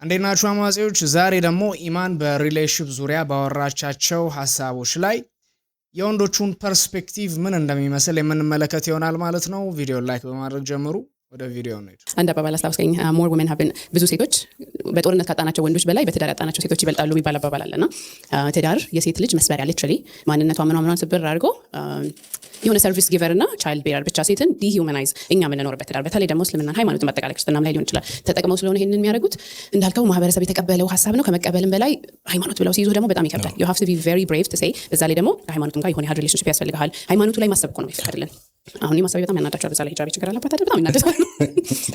አንዴናቹ አማጺዎች ዛሬ ደግሞ ኢማን በሪሌሽንሺፕ ዙሪያ ባወራቻቸው ሐሳቦች ላይ የወንዶቹን ፐርስፔክቲቭ ምን እንደሚመስል የምንመለከት ይሆናል ማለት ነው። ቪዲዮ ላይክ በማድረግ ጀምሩ። ወደ ቪዲዮ ነው። አንድ አባባል አስታውስከኝ more women have been ብዙ ሴቶች በጦርነት ካጣናቸው ወንዶች በላይ በትዳር ያጣናቸው ሴቶች ይበልጣሉ የሚባል አባባል አለና ትዳር የሴት ልጅ መስበሪያ ሊትራሊ ማንነቷ ምናምን ስብር አድርጎ የሆነ ሰርቪስ ጊቨር እና ቻይልድ ቤረር ብቻ ሴትን ዲሂዩማናይዝ እኛ የምንኖርበት ትዳር በተለይ ደግሞ እስልምና ሃይማኖትን በአጠቃላይ ክርስትናም ላይ ሊሆን ይችላል ተጠቅመው ስለሆነ ይሄንን የሚያደርጉት እንዳልከው ማህበረሰብ የተቀበለው ሐሳብ ነው። ከመቀበልም በላይ ሃይማኖት ብለው ሲይዙ ደግሞ በጣም ይከብዳል። you have to be very brave to say በዛ ላይ ደግሞ ሃይማኖቱን ጋር የሆነ ሪሌሽንሺፕ ያስፈልጋል። ሃይማኖቱ ላይ ማሰብ እኮ ነው የሚፈቀድልን። አሁን ማሰብ በጣም ያናዳቸው በዛ ላይ ሂጃብ ችግር አለባት አይደል? በጣም ያናዳቸው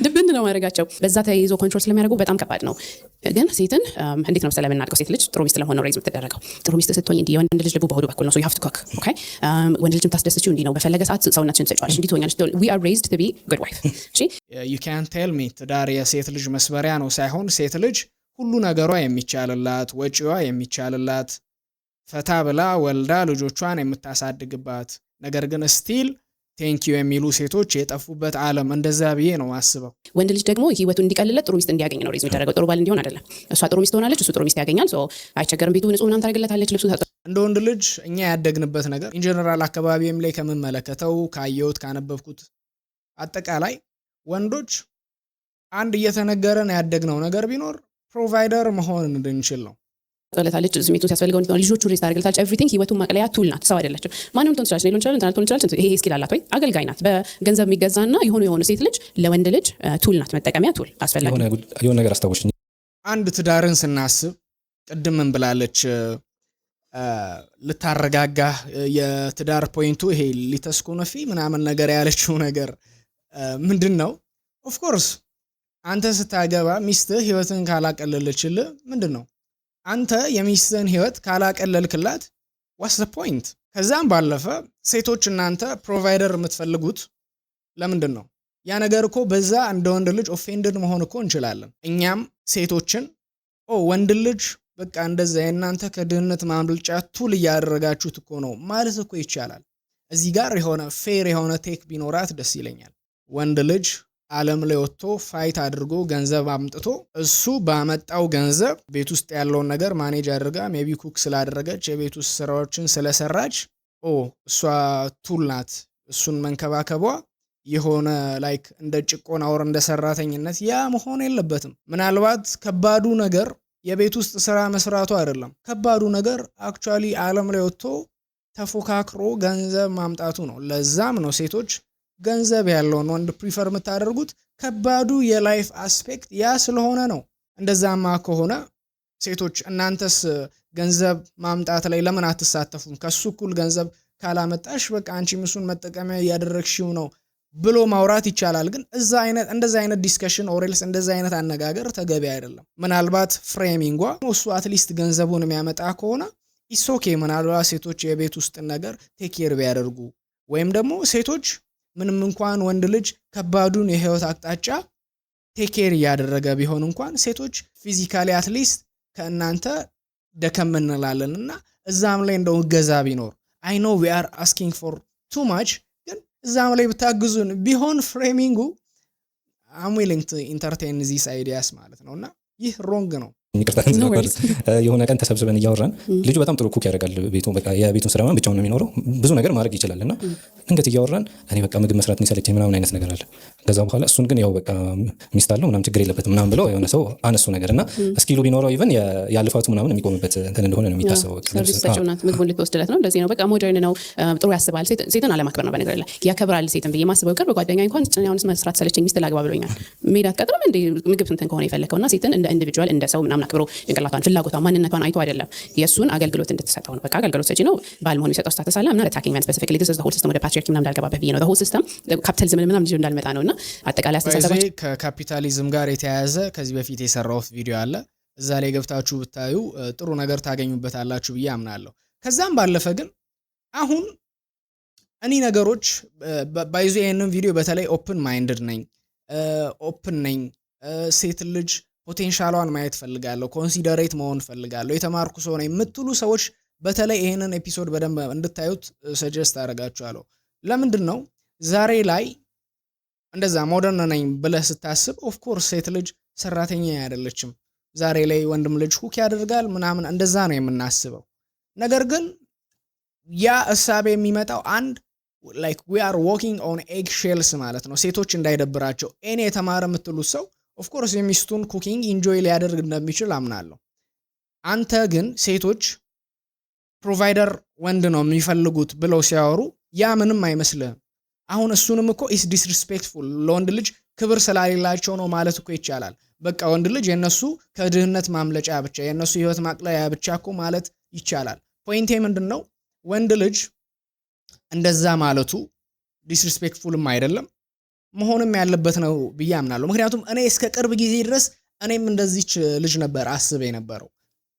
ድብን ነው ማድረጋቸው። በዛ ተይዞ ኮንትሮል ስለሚያደርጉ በጣም ከባድ ነው። ግን ሴትን እንዴት ነው ስለምናድገው ሴት ልጅ ጥሩ ሚስት ለሆነ ሬዝ የምትደረገው ጥሩ ሚስት ስትሆኝ እንዲህ ወንድ ልጅ ልቡ በሆዱ በኩል ነው። so you have to cook okay ወንድ ልጅም ታስደስችው እንዲህ ነው በፈለገ ሰዓት ሰውነትሽን ትሰጫለሽ እንዲህ ትሆኛለሽ። we are raised to be good wife እሺ you can't tell me ትዳር የሴት ልጅ መስበሪያ ነው ሳይሆን ሴት ልጅ ሁሉ ነገሯ የሚቻልላት ወጪዋ የሚቻልላት ፈታ ብላ ወልዳ ልጆቿን የምታሳድግባት ነገር ግን ስቲል ቴንክ ዩ የሚሉ ሴቶች የጠፉበት ዓለም እንደዛ ብዬ ነው ማስበው። ወንድ ልጅ ደግሞ ህይወቱ እንዲቀልለት ጥሩ ሚስት እንዲያገኝ ነው ሬዝ የሚደረገው። ጥሩ ባል እንዲሆን አይደለም። እሷ ጥሩ ሚስት ሆናለች፣ እሱ ጥሩ ሚስት ያገኛል። ሶ አይቸገርም። ቤቱ ንጹህ ምናምን ታደርግለታለች፣ ልብሱ እንደ ወንድ ልጅ እኛ ያደግንበት ነገር ኢንጀነራል አካባቢም ላይ ከምመለከተው ካየሁት ካነበብኩት አጠቃላይ ወንዶች አንድ እየተነገረን ያደግነው ነገር ቢኖር ፕሮቫይደር መሆን እንድንችል ነው። ታለታለች ስሜቱን ሲያስፈልገው ልጆቹን ሬዝ ታደርግለታለች። ኤቭሪቲንግ ህይወቱን ማቅለያ ቱል ናት። ሰው አይደለችም። ማንም ትሆን ትችላለች፣ ሌሎን ይችላል፣ እንትን ትችላለች። ይሄ ስኪል አላት ወይ አገልጋይ ናት። በገንዘብ የሚገዛና የሆነ ሴት ልጅ ለወንድ ልጅ ቱል ናት፣ መጠቀሚያ ቱል አስፈላጊ የሆነ ነገር አስታውሽኝ። አንድ ትዳርን ስናስብ ቅድም ምን ብላለች ልታረጋጋ የትዳር ፖይንቱ ይሄ ሊተስኩነፊ ምናምን ነገር ያለችው ነገር ምንድነው? ኦፍ ኮርስ አንተ ስታገባ ሚስትህ ህይወትን ካላቀለለችልህ ምንድነው አንተ የሚስትህን ህይወት ካላቀለልክላት what's the point? ከዛም ባለፈ ሴቶች እናንተ ፕሮቫይደር የምትፈልጉት ለምንድን ነው? ያ ነገር እኮ በዛ እንደ ወንድ ልጅ ኦፌንድድ መሆን እኮ እንችላለን። እኛም ሴቶችን ወንድ ልጅ በቃ እንደዛ የእናንተ ከድህነት ማምለጫ ቱል እያደረጋችሁት እኮ ነው ማለት እኮ ይቻላል። እዚህ ጋር የሆነ ፌር የሆነ ቴክ ቢኖራት ደስ ይለኛል። ወንድ ልጅ ዓለም ላይ ወጥቶ ፋይት አድርጎ ገንዘብ አምጥቶ እሱ ባመጣው ገንዘብ ቤት ውስጥ ያለውን ነገር ማኔጅ አድርጋ ሜቢ ኩክ ስላደረገች የቤት ውስጥ ስራዎችን ስለሰራች እሷ ቱል ናት። እሱን መንከባከቧ የሆነ ላይክ እንደ ጭቆና ወር እንደ ሰራተኝነት ያ መሆን የለበትም። ምናልባት ከባዱ ነገር የቤት ውስጥ ስራ መስራቱ አይደለም። ከባዱ ነገር አክቹአሊ ዓለም ላይ ወጥቶ ተፎካክሮ ገንዘብ ማምጣቱ ነው። ለዛም ነው ሴቶች ገንዘብ ያለውን ወንድ ፕሪፈር የምታደርጉት። ከባዱ የላይፍ አስፔክት ያ ስለሆነ ነው። እንደዛማ ከሆነ ሴቶች እናንተስ ገንዘብ ማምጣት ላይ ለምን አትሳተፉም? ከሱ እኩል ገንዘብ ካላመጣሽ በቃ አንቺ ምሱን መጠቀሚያ ያደረግሽው ነው ብሎ ማውራት ይቻላል። ግን እንደዛ አይነት ዲስከሽን ኦሬልስ እንደዛ አይነት አነጋገር ተገቢ አይደለም። ምናልባት ፍሬሚንጓ እሱ አትሊስት ገንዘቡን የሚያመጣ ከሆነ ኢትስ ኦኬ። ምናልባት ሴቶች የቤት ውስጥ ነገር ቴክ ኬር ቢያደርጉ ወይም ደግሞ ሴቶች ምንም እንኳን ወንድ ልጅ ከባዱን የህይወት አቅጣጫ ቴክ ኬር እያደረገ ቢሆን እንኳን ሴቶች ፊዚካሊ አትሊስት ከእናንተ ደከም እንላለንና እዛም ላይ እንደው እገዛ ቢኖር I know we are asking for too much ግን እዛም ላይ ብታግዙን ቢሆን ፍሬሚንጉ I'm willing to entertain these ideas ማለት ነውና ይህ ሮንግ ነው። የሆነ ቀን ተሰብስበን እያወራን ልጁ በጣም ጥሩ ኩክ ያደርጋል ቤቱ በቃ የቤቱን ስራ ማለት ብቻውን ነው የሚኖረው ብዙ ነገር ማድረግ ይችላልና እንግዲህ እያወራን እኔ በቃ ምግብ መስራት የሚሰለቸኝ ምናምን አይነት ነገር አለ። ከዛ በኋላ እሱን ግን ያው በቃ ሚስት አለው ምናምን ችግር የለበትም ምናምን ብለው የሆነ ሰው አነሱ ነገርና እስኪሉ ቢኖረው ኢቭን ያልፋቱ ምናምን የሚቆምበት እንትን እንደሆነ ነው የሚታሰበው። ሰርቪስታቸውናት ምግቡን ልትወስድለት ነው እንደዚህ ነው በቃ ሞደርን ነው ጥሩ ያስባል። ሴትን አለማክበር ነው በነገር ላይ ያከብራል ሴትን ብዬ ማስበው። ቅርብ ጓደኛ እንኳን ጭኛውንስ መስራት ሰለቸኝ ሚስት ላግባ ብሎኛል። ሜዳ አትቀጥርም እንደ ምግብ እንትን ከሆነ የፈለከውና ሴትን እንደ ኢንዲቪጁዋል እንደ ሰው ምናምን አክብሮ ጭንቅላቷን ፍላጎቷን ማንነቷን አይቶ አይደለም የሱን አገልግሎት እንድትሰጠው ነው። በቃ አገልግሎት ሰጪ ነው ባል መሆኑ የሰጠው ስታተስ አለ ምናምን አታኪንግ ማን ስፔሲፊካሊ this is the whole system ወደ ፓትሪያርኪ ምናምን እንዳልገባበት ብዬ ነው the whole system ካፒታሊዝም ምናምን ልጅ እንዳልመጣ ነውና አጠቃላይ አስተሳሰባችን ከካፒታሊዝም ጋር የተያያዘ ከዚህ በፊት የሰራሁት ቪዲዮ አለ። እዛ ላይ ገብታችሁ ብታዩ ጥሩ ነገር ታገኙበታላችሁ ብዬ አምናለሁ። ከዛም ባለፈ ግን አሁን እኔ ነገሮች ባይዞ ይሄንን ቪዲዮ በተለይ ኦፕን ማይንድድ ነኝ ኦፕን ነኝ ሴት ልጅ ፖቴንሻሏን ማየት ፈልጋለሁ ኮንሲደሬት መሆን ፈልጋለሁ የተማርኩ ሰው ነኝ የምትሉ ሰዎች በተለይ ይሄንን ኤፒሶድ በደንብ እንድታዩት ሰጀስት አደርጋችኋለሁ። ለምንድነው ዛሬ ላይ እንደዛ ሞደርን ነኝ ብለህ ስታስብ ኦፍ ኮርስ ሴት ልጅ ሰራተኛ አይደለችም። ዛሬ ላይ ወንድም ልጅ ኩክ ያደርጋል ምናምን እንደዛ ነው የምናስበው። ነገር ግን ያ እሳቤ የሚመጣው አንድ like we are walking on egg shells ማለት ነው። ሴቶች እንዳይደብራቸው እኔ የተማረ የምትሉት ሰው of course የሚስቱን ኩኪንግ ኢንጆይ ሊያደርግ እንደሚችል አምናለሁ። አንተ ግን ሴቶች ፕሮቫይደር ወንድ ነው የሚፈልጉት ብለው ሲያወሩ ያ ምንም አይመስልህም። አሁን እሱንም እኮ is disrespectful ለወንድ ልጅ ክብር ስላሌላቸው ነው ማለት እኮ ይቻላል። በቃ ወንድ ልጅ የነሱ ከድህነት ማምለጫ ብቻ የነሱ ህይወት ማቅለያ ብቻ እኮ ማለት ይቻላል። ፖይንቴ ምንድነው? ወንድ ልጅ እንደዛ ማለቱ ዲስሪስፔክትፉልም አይደለም መሆንም ያለበት ነው ብዬ አምናለሁ። ምክንያቱም እኔ እስከ ቅርብ ጊዜ ድረስ እኔም እንደዚች ልጅ ነበር አስቤ የነበረው።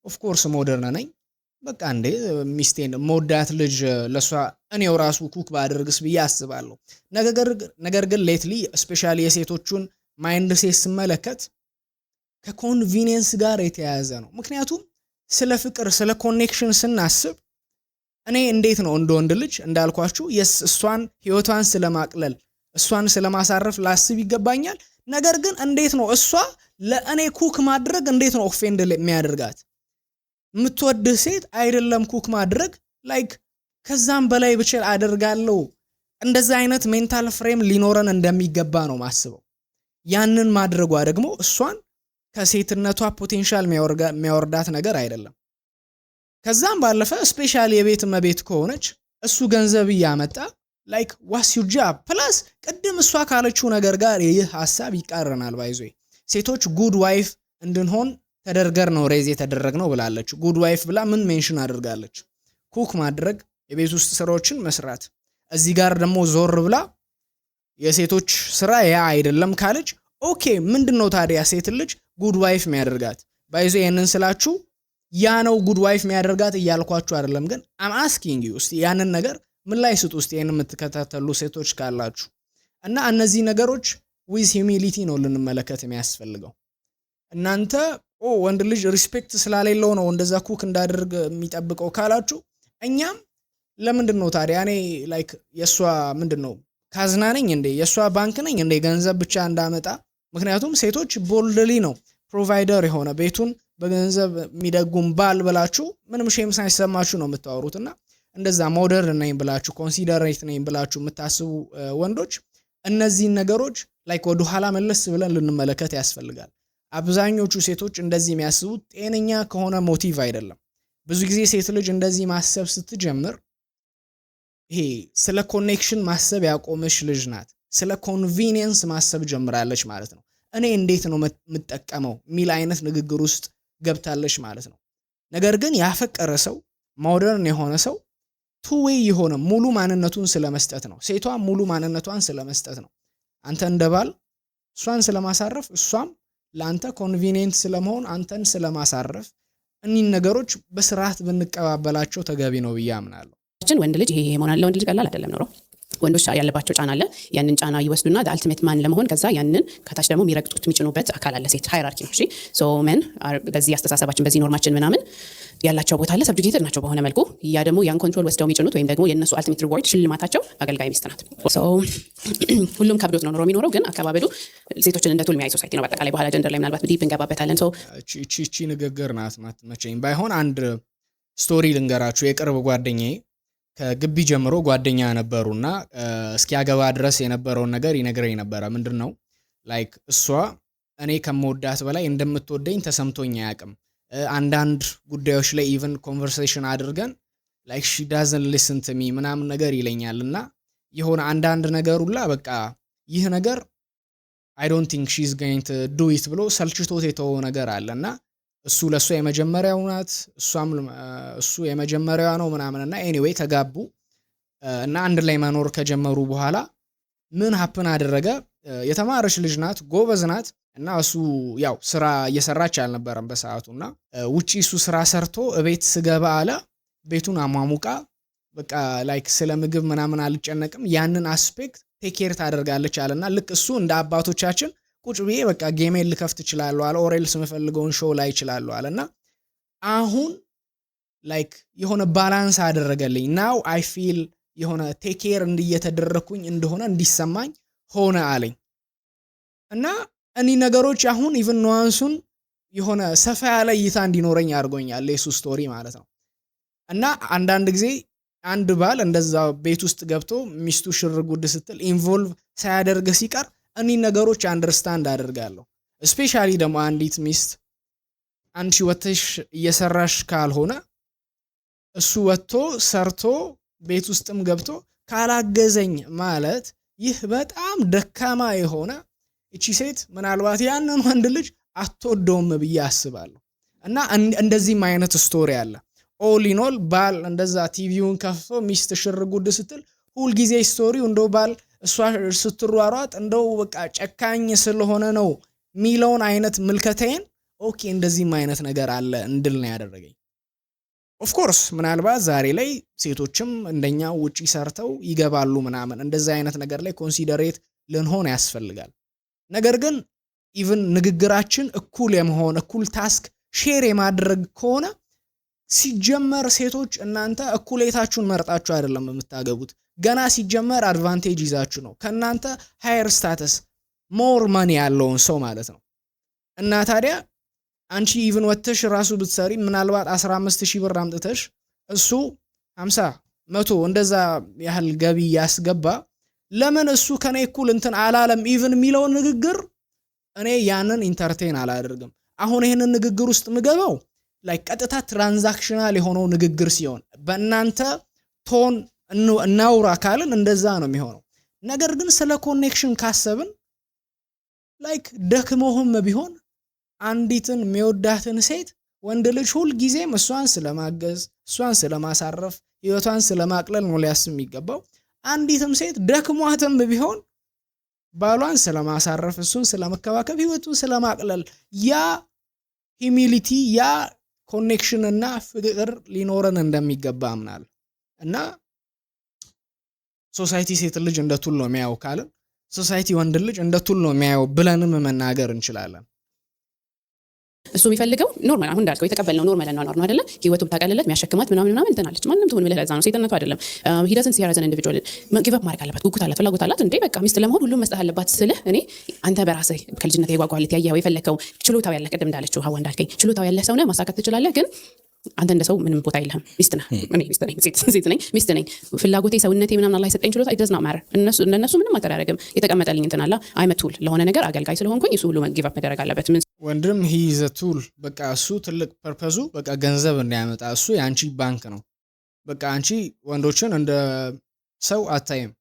ኦፍ ኮርስ ሞደርን ነኝ። በቃ እንዴ ሚስቴን ሞዳት ልጅ ለሷ እኔው ራሱ ኩክ ባደርግስ ብዬ አስባለሁ። ነገር ግን ሌትሊ ስፔሻሊ የሴቶቹን ማይንድ ሴት ስመለከት ከኮንቪኒየንስ ጋር የተያያዘ ነው። ምክንያቱም ስለ ፍቅር ስለ ኮኔክሽን ስናስብ እኔ እንዴት ነው እንደ ወንድ ልጅ እንዳልኳችሁ እሷን ህይወቷን ስለማቅለል እሷን ስለማሳረፍ ላስብ ይገባኛል። ነገር ግን እንዴት ነው እሷ ለእኔ ኩክ ማድረግ እንዴት ነው ኦፌንድ የሚያደርጋት? የምትወድህ ሴት አይደለም ኩክ ማድረግ ላይክ ከዛም በላይ ብችል አደርጋለሁ። እንደዛ አይነት ሜንታል ፍሬም ሊኖረን እንደሚገባ ነው ማስበው። ያንን ማድረጓ ደግሞ እሷን ከሴትነቷ ፖቴንሻል የሚያወርዳት ነገር አይደለም። ከዛም ባለፈ ስፔሻሊ የቤት መቤት ከሆነች እሱ ገንዘብ እያመጣ ላይክ ዋስ ዩር ጆብ ፕላስ ቅድም እሷ ካለችው ነገር ጋር ይህ ሐሳብ ይቃረናል። ባይዞ ሴቶች ጉድ ዋይፍ እንድንሆን ተደርገር ነው ሬዝ የተደረግነው ብላለች። ጉድ ዋይፍ ብላ ምን ሜንሽን አድርጋለች? ኩክ ማድረግ፣ የቤት ውስጥ ስራዎችን መስራት። እዚህ ጋር ደግሞ ዞር ብላ የሴቶች ስራ ያ አይደለም ካለች ኦኬ ምንድነው ታዲያ ሴት ልጅ ጉድ ዋይፍ የሚያደርጋት? ባይዞ ይሄንን ስላችሁ ያ ነው ጉድ ዋይፍ የሚያደርጋት እያልኳችሁ አይደለም። ግን አም አስኪንግ ዩ እስቲ ያንን ነገር ምን ላይ ስጡ እስቲ ይሄን የምትከታተሉ ሴቶች ካላችሁ እና እነዚህ ነገሮች ዊዝ ሂዩሚሊቲ ነው ልንመለከት የሚያስፈልገው። እናንተ ወንድ ልጅ ሪስፔክት ስላሌለው ነው እንደዛ ኩክ እንዳደርግ የሚጠብቀው ካላችሁ እኛም ለምንድነው ታዲያ እኔ ላይክ የሷ ምንድነው ካዝና ነኝ እንዴ የሷ ባንክ ነኝ እንዴ ገንዘብ ብቻ እንዳመጣ? ምክንያቱም ሴቶች ቦልድሊ ነው ፕሮቫይደር የሆነ ቤቱን በገንዘብ የሚደጉም ባል ብላችሁ ምንም ሼም ሳይሰማችሁ ነው የምታወሩትና እንደዛ ሞደርን ነኝ ብላችሁ ኮንሲደሬት ነኝ ብላችሁ የምታስቡ ወንዶች እነዚህን ነገሮች ላይክ ወደ ኋላ መለስ ብለን ልንመለከት ያስፈልጋል። አብዛኞቹ ሴቶች እንደዚህ የሚያስቡት ጤነኛ ከሆነ ሞቲቭ አይደለም። ብዙ ጊዜ ሴት ልጅ እንደዚህ ማሰብ ስትጀምር ይሄ ስለ ኮኔክሽን ማሰብ ያቆመች ልጅ ናት። ስለ ኮንቪኒየንስ ማሰብ ጀምራለች ማለት ነው። እኔ እንዴት ነው የምጠቀመው ሚል አይነት ንግግር ውስጥ ገብታለች ማለት ነው። ነገር ግን ያፈቀረ ሰው ሞደርን የሆነ ሰው ቱ ዌይ የሆነ ሙሉ ማንነቱን ስለመስጠት ነው። ሴቷ ሙሉ ማንነቷን ስለመስጠት ነው። አንተ እንደባል እሷን ስለማሳረፍ እሷም ለአንተ ኮንቪኒየንት ስለመሆን አንተን ስለማሳረፍ እኒን ነገሮች በስርዓት ብንቀባበላቸው ተገቢ ነው ብዬ አምናለሁ። ወንድ ልጅ ይሄ መሆን አለ ወንድ ልጅ ቀላል አይደለም ነው። ወንዶች ያለባቸው ጫና አለ። ያንን ጫና ይወስዱና አልቲሜት ማን ለመሆን ከዛ ያንን ከታች ደግሞ የሚረግጡት የሚጭኑበት አካል አለ። ሴት ሃይራርኪ ነው። እሺ ሶ ሜን በዚህ አስተሳሰባችን በዚህ ኖርማችን ምናምን ያላቸው ቦታ አለ። ሰብጁጌትድ ናቸው በሆነ መልኩ። ያ ደግሞ ያን ኮንትሮል ወስደው የሚጭኑት ወይም ደግሞ የነሱ አልቲሜት ሪዋርድ ሽልማታቸው አገልጋይ ሚስት ናት። ሶ ሁሉም ከብዶት ነው ኖሮ የሚኖረው። ግን አካባቢው ሴቶችን እንደ ቱል የሚያይ ሶሳይቲ ነው። በአጠቃላይ በኋላ ጀንደር ላይ ምናልባት ዲፕ እንገባበታለን። ሶ እቺ ንግግር ናት መቼም ባይሆን አንድ ስቶሪ ልንገራችሁ። የቅርብ ጓደኛዬ ከግቢ ጀምሮ ጓደኛ ነበሩና እስኪያገባ ድረስ የነበረውን ነገር ይነግረኝ ነበረ። ምንድነው ላይክ እሷ እኔ ከመወዳት በላይ እንደምትወደኝ ተሰምቶኝ አያውቅም። አንዳንድ ጉዳዮች ላይ ኢቭን ኮንቨርሴሽን አድርገን ላይክ ሺ ዳዝንት ሊስን ቱ ሚ ምናምን ነገር ይለኛልና የሆነ አንዳንድ ነገሩላ በቃ ይህ ነገር አይ ዶንት ቲንክ ሺ ኢዝ ጎይንግ ቱ ዱ ኢት ብሎ ሰልችቶት የተወው ነገር አለና እሱ ለሷ የመጀመሪያው ናት እሷም እሱ የመጀመሪያዋ ነው ምናምንና ኤኒዌይ ተጋቡ እና አንድ ላይ መኖር ከጀመሩ በኋላ ምን ሀፕን አደረገ? የተማረች ልጅ ናት፣ ጎበዝ ናት እና እሱ ያው ስራ እየሰራች አልነበረም በሰዓቱና ውጪ እሱ ስራ ሰርቶ እቤት ስገባ አለ ቤቱን አሟሙቃ በቃ ላይክ ስለ ምግብ ምናምን አልጨነቅም ያንን አስፔክት ቴክ ኬር ታደርጋለች አለና ልክ እሱ እንደ አባቶቻችን ቁጭ ብዬ በቃ ጌሜን ልከፍት እችላለሁ አለ ኦሬልስ የምፈልገውን ሾው ላይ እችላለሁ አለና አሁን ላይክ የሆነ ባላንስ አደረገልኝ። ናው አይ ፊል የሆነ ቴክ ኬር እንዲየተደረኩኝ እንደሆነ እንዲሰማኝ ሆነ አለኝ እና እኒ ነገሮች አሁን ኢቭን ኑዋንሱን የሆነ ሰፋ ያለ እይታ እንዲኖረኝ አድርጎኛል የሱ ስቶሪ ማለት ነው። እና አንዳንድ ጊዜ አንድ ባል እንደዛ ቤት ውስጥ ገብቶ ሚስቱ ሽር ጉድ ስትል ኢንቮልቭ ሳያደርግ ሲቀር እኔ ነገሮች አንደርስታንድ አደርጋለሁ። ስፔሻሊ ደግሞ አንዲት ሚስት አንቺ ወጥተሽ እየሰራሽ ካልሆነ እሱ ወጥቶ ሰርቶ ቤት ውስጥም ገብቶ ካላገዘኝ ማለት ይህ በጣም ደካማ የሆነ እቺ ሴት ምናልባት ያንን ወንድ ልጅ አትወደውም ብዬ አስባለሁ። እና እንደዚህም አይነት ስቶሪ አለ። ኦል ኢን ኦል ባል እንደዛ ቲቪውን ከፍቶ ሚስት ሽር ጉድ ስትል ሁልጊዜ ስቶሪው እንደው ባል እሷ ስትሯሯጥ እንደው በቃ ጨካኝ ስለሆነ ነው ሚለውን አይነት ምልከታዬን ኦኬ እንደዚህም አይነት ነገር አለ እንድል ነው ያደረገኝ። ኦፍ ኮርስ ምናልባት ዛሬ ላይ ሴቶችም እንደኛ ውጪ ሰርተው ይገባሉ ምናምን እንደዛ አይነት ነገር ላይ ኮንሲደሬት ልንሆን ያስፈልጋል። ነገር ግን ኢቭን ንግግራችን እኩል የመሆን እኩል ታስክ ሼር የማድረግ ከሆነ ሲጀመር ሴቶች እናንተ እኩሌታችሁን መርጣችሁ አይደለም የምታገቡት። ገና ሲጀመር አድቫንቴጅ ይዛችሁ ነው ከናንተ ሃየር ስታተስ ሞር ማኒ ያለውን ሰው ማለት ነው። እና ታዲያ አንቺ ኢቭን ወጥተሽ ራሱ ብትሰሪ ምናልባት 15000 ብር አምጥተሽ እሱ 50 100 እንደዛ ያህል ገቢ ያስገባ ለምን እሱ ከኔ እኩል እንትን አላለም ኢቭን የሚለው ንግግር እኔ ያንን ኢንተርቴን አላደርግም። አሁን ይሄንን ንግግር ውስጥ ምገባው ላይ ቀጥታ ትራንዛክሽናል የሆነው ንግግር ሲሆን በእናንተ ቶን እናውራ ካልን እንደዛ ነው የሚሆነው። ነገር ግን ስለ ኮኔክሽን ካሰብን ላይክ ደክሞህም ቢሆን አንዲትን የሚወዳትን ሴት ወንድ ልጅ ሁሉ ጊዜም እሷን ስለማገዝ እሷን ስለማሳረፍ ህይወቷን ስለማቅለል ነው ሊያስብ የሚገባው። አንዲትም ሴት ደክሟትም ቢሆን ባሏን ስለማሳረፍ እሱን ስለመከባከብ ህይወቱን ስለማቅለል ያ ሂዩሚሊቲ ያ ኮኔክሽን እና ፍቅር ሊኖረን እንደሚገባ አምናለሁ። እና ሶሳይቲ ሴት ልጅ እንደ ቱል ነው የሚያየው ካልን ሶሳይቲ ወንድ ልጅ እንደ ቱል ነው የሚያየው ብለንም መናገር እንችላለን። እሱ የሚፈልገው ኖርማል አሁን እንዳልከው የተቀበልነው ኖርማል ነው አይደለ? ህይወቱን ታቀለለት የሚያሸክማት ምናምን እንትናለች ማንንም ትሁን ብለህ ለዛ ነው ሴትነቱ አይደለም። he doesn't see her as an individual ጊቭ አፕ ማድረግ አለባት። ጉጉት አላት፣ ፍላጎት አላት። እንዴ በቃ ሚስት ለመሆን ሁሉም መስጠት አለባት ስልህ እኔ አንተ በራስህ ከልጅነት የጓጓለት ያየኸው የፈለከው ችሎታው ያለ ቅድም እንዳለችው ሀዋ እንዳልከኝ ችሎታው ያለ ሰው ነህ፣ ማሳካት ትችላለህ። ግን አንተ እንደ ሰው ምንም ቦታ የለህም። ሚስት ነህ፣ እኔ ሚስት ነኝ። ፍላጎቴ ሰውነቴ ምናምን አላህ የሰጠኝ ችሎታ it does not matter። እነሱ ምንም አያደርግም። የተቀመጠልኝ እንትን አለ አይመቱል ለሆነ ነገር አገልጋይ ስለሆንኩኝ እሱ ሁሉ ጊቭ አፕ መደረግ አለበት። ወንድም he is a tool በቃ እሱ ትልቅ ፐርፐዙ በቃ ገንዘብ እንዲያመጣ እሱ ያንቺ ባንክ ነው። በቃ አንቺ ወንዶችን እንደ ሰው አታይም።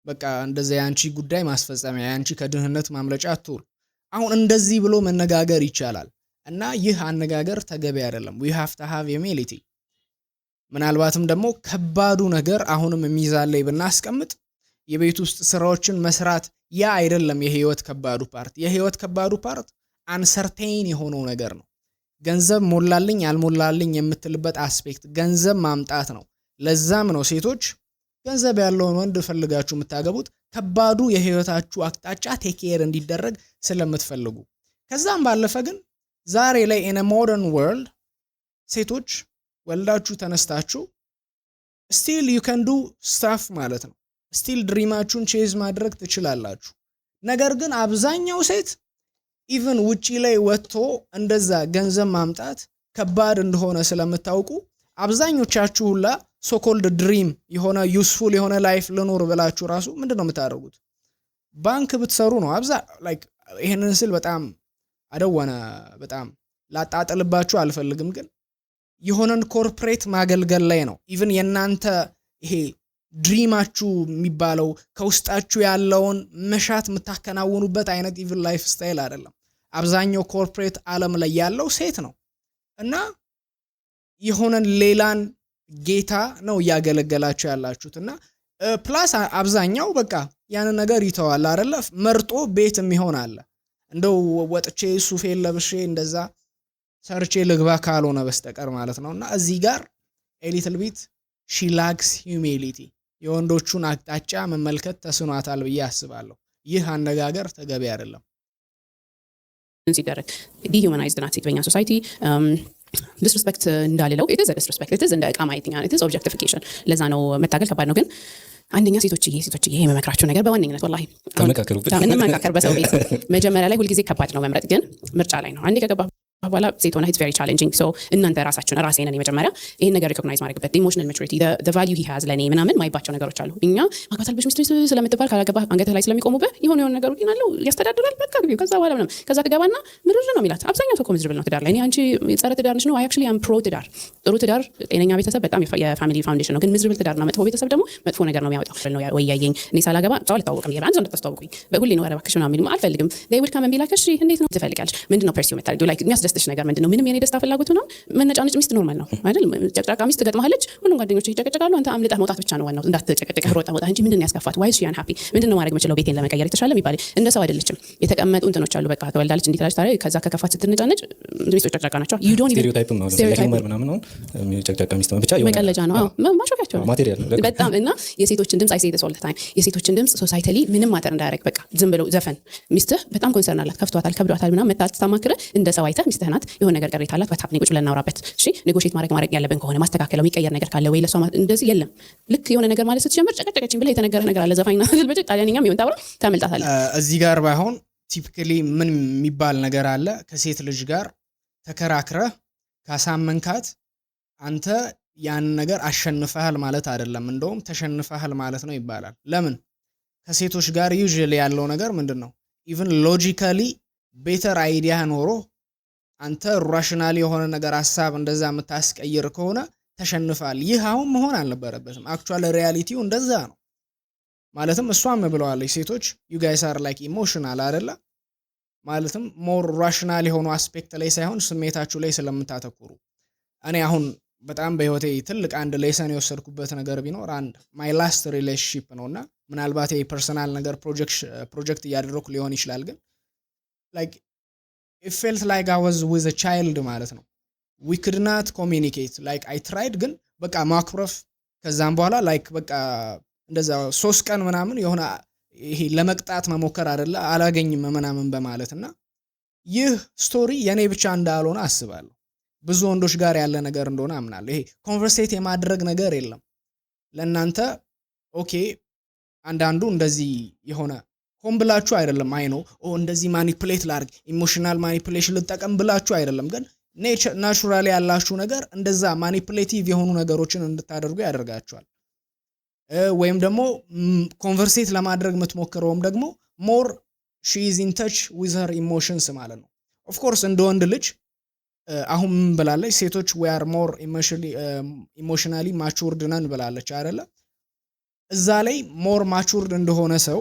በቃ እንደዛ ያንቺ ጉዳይ ማስፈጸሚያ ያንቺ ከድህነት ማምለጫ tool። አሁን እንደዚህ ብሎ መነጋገር ይቻላል እና ይህ አነጋገር ተገቢ አይደለም። we have to have humility። ምናልባትም ደግሞ ከባዱ ነገር አሁንም ሚዛን ላይ ብናስቀምጥ የቤት ውስጥ ስራዎችን መስራት ያ አይደለም የህይወት ከባዱ ፓርት። የህይወት ከባዱ ፓርት አንሰርቴን የሆነው ነገር ነው። ገንዘብ ሞላልኝ አልሞላልኝ የምትልበት አስፔክት ገንዘብ ማምጣት ነው። ለዛም ነው ሴቶች ገንዘብ ያለውን ወንድ ፈልጋችሁ የምታገቡት ከባዱ የህይወታችሁ አቅጣጫ ቴክ ኬር እንዲደረግ ስለምትፈልጉ። ከዛም ባለፈ ግን ዛሬ ላይ in a modern world ሴቶች ወልዳችሁ ተነስታችሁ still you can do stuff ማለት ነው። still ድሪማችሁን ቼዝ ማድረግ ትችላላችሁ። ነገር ግን አብዛኛው ሴት ኢቭን ውጪ ላይ ወጥቶ እንደዛ ገንዘብ ማምጣት ከባድ እንደሆነ ስለምታውቁ አብዛኞቻችሁ ሁላ ሶ ኮልድ ድሪም የሆነ ዩስፉል የሆነ ላይፍ ልኖር ብላችሁ ራሱ ምንድነው የምታደርጉት? ባንክ ብትሰሩ ነው። ላይክ ይሄንን ስል በጣም አደወነ በጣም ላጣጥልባችሁ አልፈልግም፣ ግን የሆነን ኮርፖሬት ማገልገል ላይ ነው። ኢቭን የናንተ ይሄ ድሪማችሁ የሚባለው ከውስጣችሁ ያለውን መሻት የምታከናውኑበት አይነት ኢቭን ላይፍ ስታይል አይደለም። አብዛኛው ኮርፖሬት ዓለም ላይ ያለው ሴት ነው እና የሆነን ሌላን ጌታ ነው እያገለገላችሁ ያላችሁት። እና ፕላስ አብዛኛው በቃ ያንን ነገር ይተዋል አይደለ? መርጦ ቤት የሚሆን አለ። እንደው ወጥቼ ሱፌን ለብሼ እንደዛ ሰርቼ ልግባ ካልሆነ በስተቀር ማለት ነውና እዚህ ጋር a little bit she lacks humility። የወንዶቹን አቅጣጫ መመልከት ተስኗታል ብዬ አስባለሁ። ይህ አነጋገር ተገቢ አይደለም። ሲደረግ dehumanized ናት ሴት በእኛ ሶሳይቲ። disrespect እንዳልለው it is a disrespect, it is እንደ ዕቃ ማየት፣ it is objectification። ለዛ ነው መታገል ከባድ ነው። ግን አንደኛ ሴቶችዬ ይሄ የመመክራችሁ ነገር በዋነኝነት ወላሂ እንመካከር በሰው ቤት መጀመሪያ ላይ ሁልጊዜ ከባድ ነው መምረጥ፣ ግን ምርጫ ላይ ነው። አንዴ ከገባ በኋላ ሴት ሆነ it's very challenging so እናንተ ራሳችሁን ራሴን እኔ መጀመሪያ ይሄን ነገር ሪኮግናይዝ ማድረግበት ኢሞሽናል maturity the value he has ለኔ ምናምን ማይባቸው ነገሮች አሉ እኛ ማግባት አልበሽ ሚስት ስለምትባል ካላገባ አንገት ላይ ስለሚቆሙበት የሆነ ነገር ግን አለው ያስተዳድራል በቃ ግቢው ከዛ በኋላ ምናምን ከዛ ከገባና ምርር ነው የሚላት አብዛኛው ሰው ኮሚዝብል ነው ትዳር ላይ እኔ አንቺ ጸረ ትዳር ነሽ ነው አይ actually am pro ትዳር ጥሩ ትዳር ጤነኛ ቤተሰብ በጣም የፋሚሊ ፋውንዴሽን ነው ግን ሚዝብል ትዳርና መጥፎ ቤተሰብ ደግሞ መጥፎ ነገር ነው የሚያወጣው ነው ወያየኝ እኔ ሳላገባ ጻው ልታወቅም ይሄ አንተ እንደተስተዋወቁኝ በሁሌ ነው አረባክሽ ነው የሚሉ አልፈልግም they would come and be like እሺ እንዴት ነው ትፈልጋለሽ ምንድነው ፐርሲው የምታደርጊው like የሚያስደስትሽ ነገር ምንድነው ምንም የኔ ደስታ ፍላጎት ነው መነጫነጭ ሚስት ኖርማል ነው አይደል ጨቅጫቃ ሚስት ገጥማለች ሁሉም ጓደኞች ይጨቀጨቃሉ አንተ አምልጠህ መውጣት ብቻ ነው ዋናው እንዳትጨቀጨቅ ሮጣ ወጣ እንጂ ምንድነው ያስከፋት why is she unhappy ምንድነው ማድረግ የምችለው ቤቴን ለመቀየር የተሻለ የሚባል እንደ ሰው አይደለችም የተቀመጡ እንትኖች አሉ በቃ ተወልዳለች እንዴት ታላች ታዲያ ከዛ ከከፋት ስትነጫነጭ ሚስቶች ጨቅጫቃ ናቸው you don't even ስቴሪዮታይፕ ነው ለምን ምናምን ነው ጨቅጫቃ ሚስት ብቻ ይሆናል መቀለጃ ነው ማሾካቸው ማቴሪያል ነው በጣም እና የሴቶችን ድምጽ አይሰይደ ሶል ታይም የሴቶችን ድምጽ ሶሳይታሊ ምንም ማተር እንዳያረግ በቃ ዝም ብለው ዘፈን ሚስትህ በጣም ኮንሰርን አላት ከፍቷታል ከብዷታል ምናምን መጣ ተማክረ እንደ ሰው አይተህ ሚስትህ ናት የሆነ ነገር ቅሬታ አላት በታፕኒ ቁጭ ብለን እናውራበት እሺ ኔጎሺየት ማድረግ ያለብን ከሆነ ማስተካከለው የሚቀየር ነገር ካለ ወይ ለሷ እንደዚህ የለም ልክ የሆነ ነገር ማለት ስትጀምር ጨቀጨቀችኝ ብለህ የተነገረ ነገር አለ ዘፋኝና ልበጭ ጣሊያንኛም ይሁን ታውራ ታመልጣታለህ እዚህ ጋር ባይሆን ቲፒካሊ ምን የሚባል ነገር አለ ከሴት ልጅ ጋር ተከራክረህ ካሳመንካት አንተ ያን ነገር አሸንፈሃል ማለት አይደለም እንደውም ተሸንፈሃል ማለት ነው ይባላል ለምን ከሴቶች ጋር ዩዥሊ ያለው ነገር ምንድነው ኢቭን ሎጂካሊ ቤተር አይዲያ ኖሮ አንተ ራሽናሊ የሆነ ነገር ሐሳብ እንደዛ የምታስቀይር ከሆነ ተሸንፋል ይህ አሁን መሆን አልነበረበትም አክቹዋሊ ሪያሊቲው እንደዛ ነው ማለትም እሷም ብለዋለች ሴቶች you guys are like emotional አይደለ ማለትም more rational የሆኑ አስፔክት ላይ ሳይሆን ስሜታችሁ ላይ ስለምታተኩሩ እኔ አሁን በጣም በህይወቴ ትልቅ አንድ ሌሰን የወሰድኩበት ነገር ቢኖር አንድ my last relationship ነውና ምናልባት የፐርሰናል ነገር ፕሮጀክት እያደረኩ ሊሆን ይችላል ግን like it felt like I was with a child ማለት ነው we could not communicate like I tried ግን በቃ ማክሮፍ ከዛም በኋላ like በቃ እንደዛ 3 ቀን ምናምን የሆነ ይሄ ለመቅጣት መሞከር አይደለ አላገኝም ምናምን በማለትና ይህ ስቶሪ የኔ ብቻ እንዳልሆነ አስባለሁ ብዙ ወንዶች ጋር ያለ ነገር እንደሆነ አምናለሁ ይሄ ኮንቨርሴት የማድረግ ነገር የለም ለእናንተ ኦኬ አንዳንዱ እንደዚህ የሆነ ሆን ብላችሁ አይደለም አይ ነው እንደዚህ ማኒፑሌት ላርግ ኢሞሽናል ማኒፑሌሽን ልጠቀም ብላችሁ አይደለም ግን ናቹራሊ ያላችሁ ነገር እንደዛ ማኒፑሌቲቭ የሆኑ ነገሮችን እንድታደርጉ ያደርጋችኋል ወይም ደግሞ ኮንቨርሴት ለማድረግ የምትሞክረውም ደግሞ more she is in touch with her emotions ማለት ነው of course እንደ ወንድ ልጅ አሁን ብላለች ሴቶች we are more emotionally matured ነን ብላለች አይደለ እዛ ላይ more matured እንደሆነ ሰው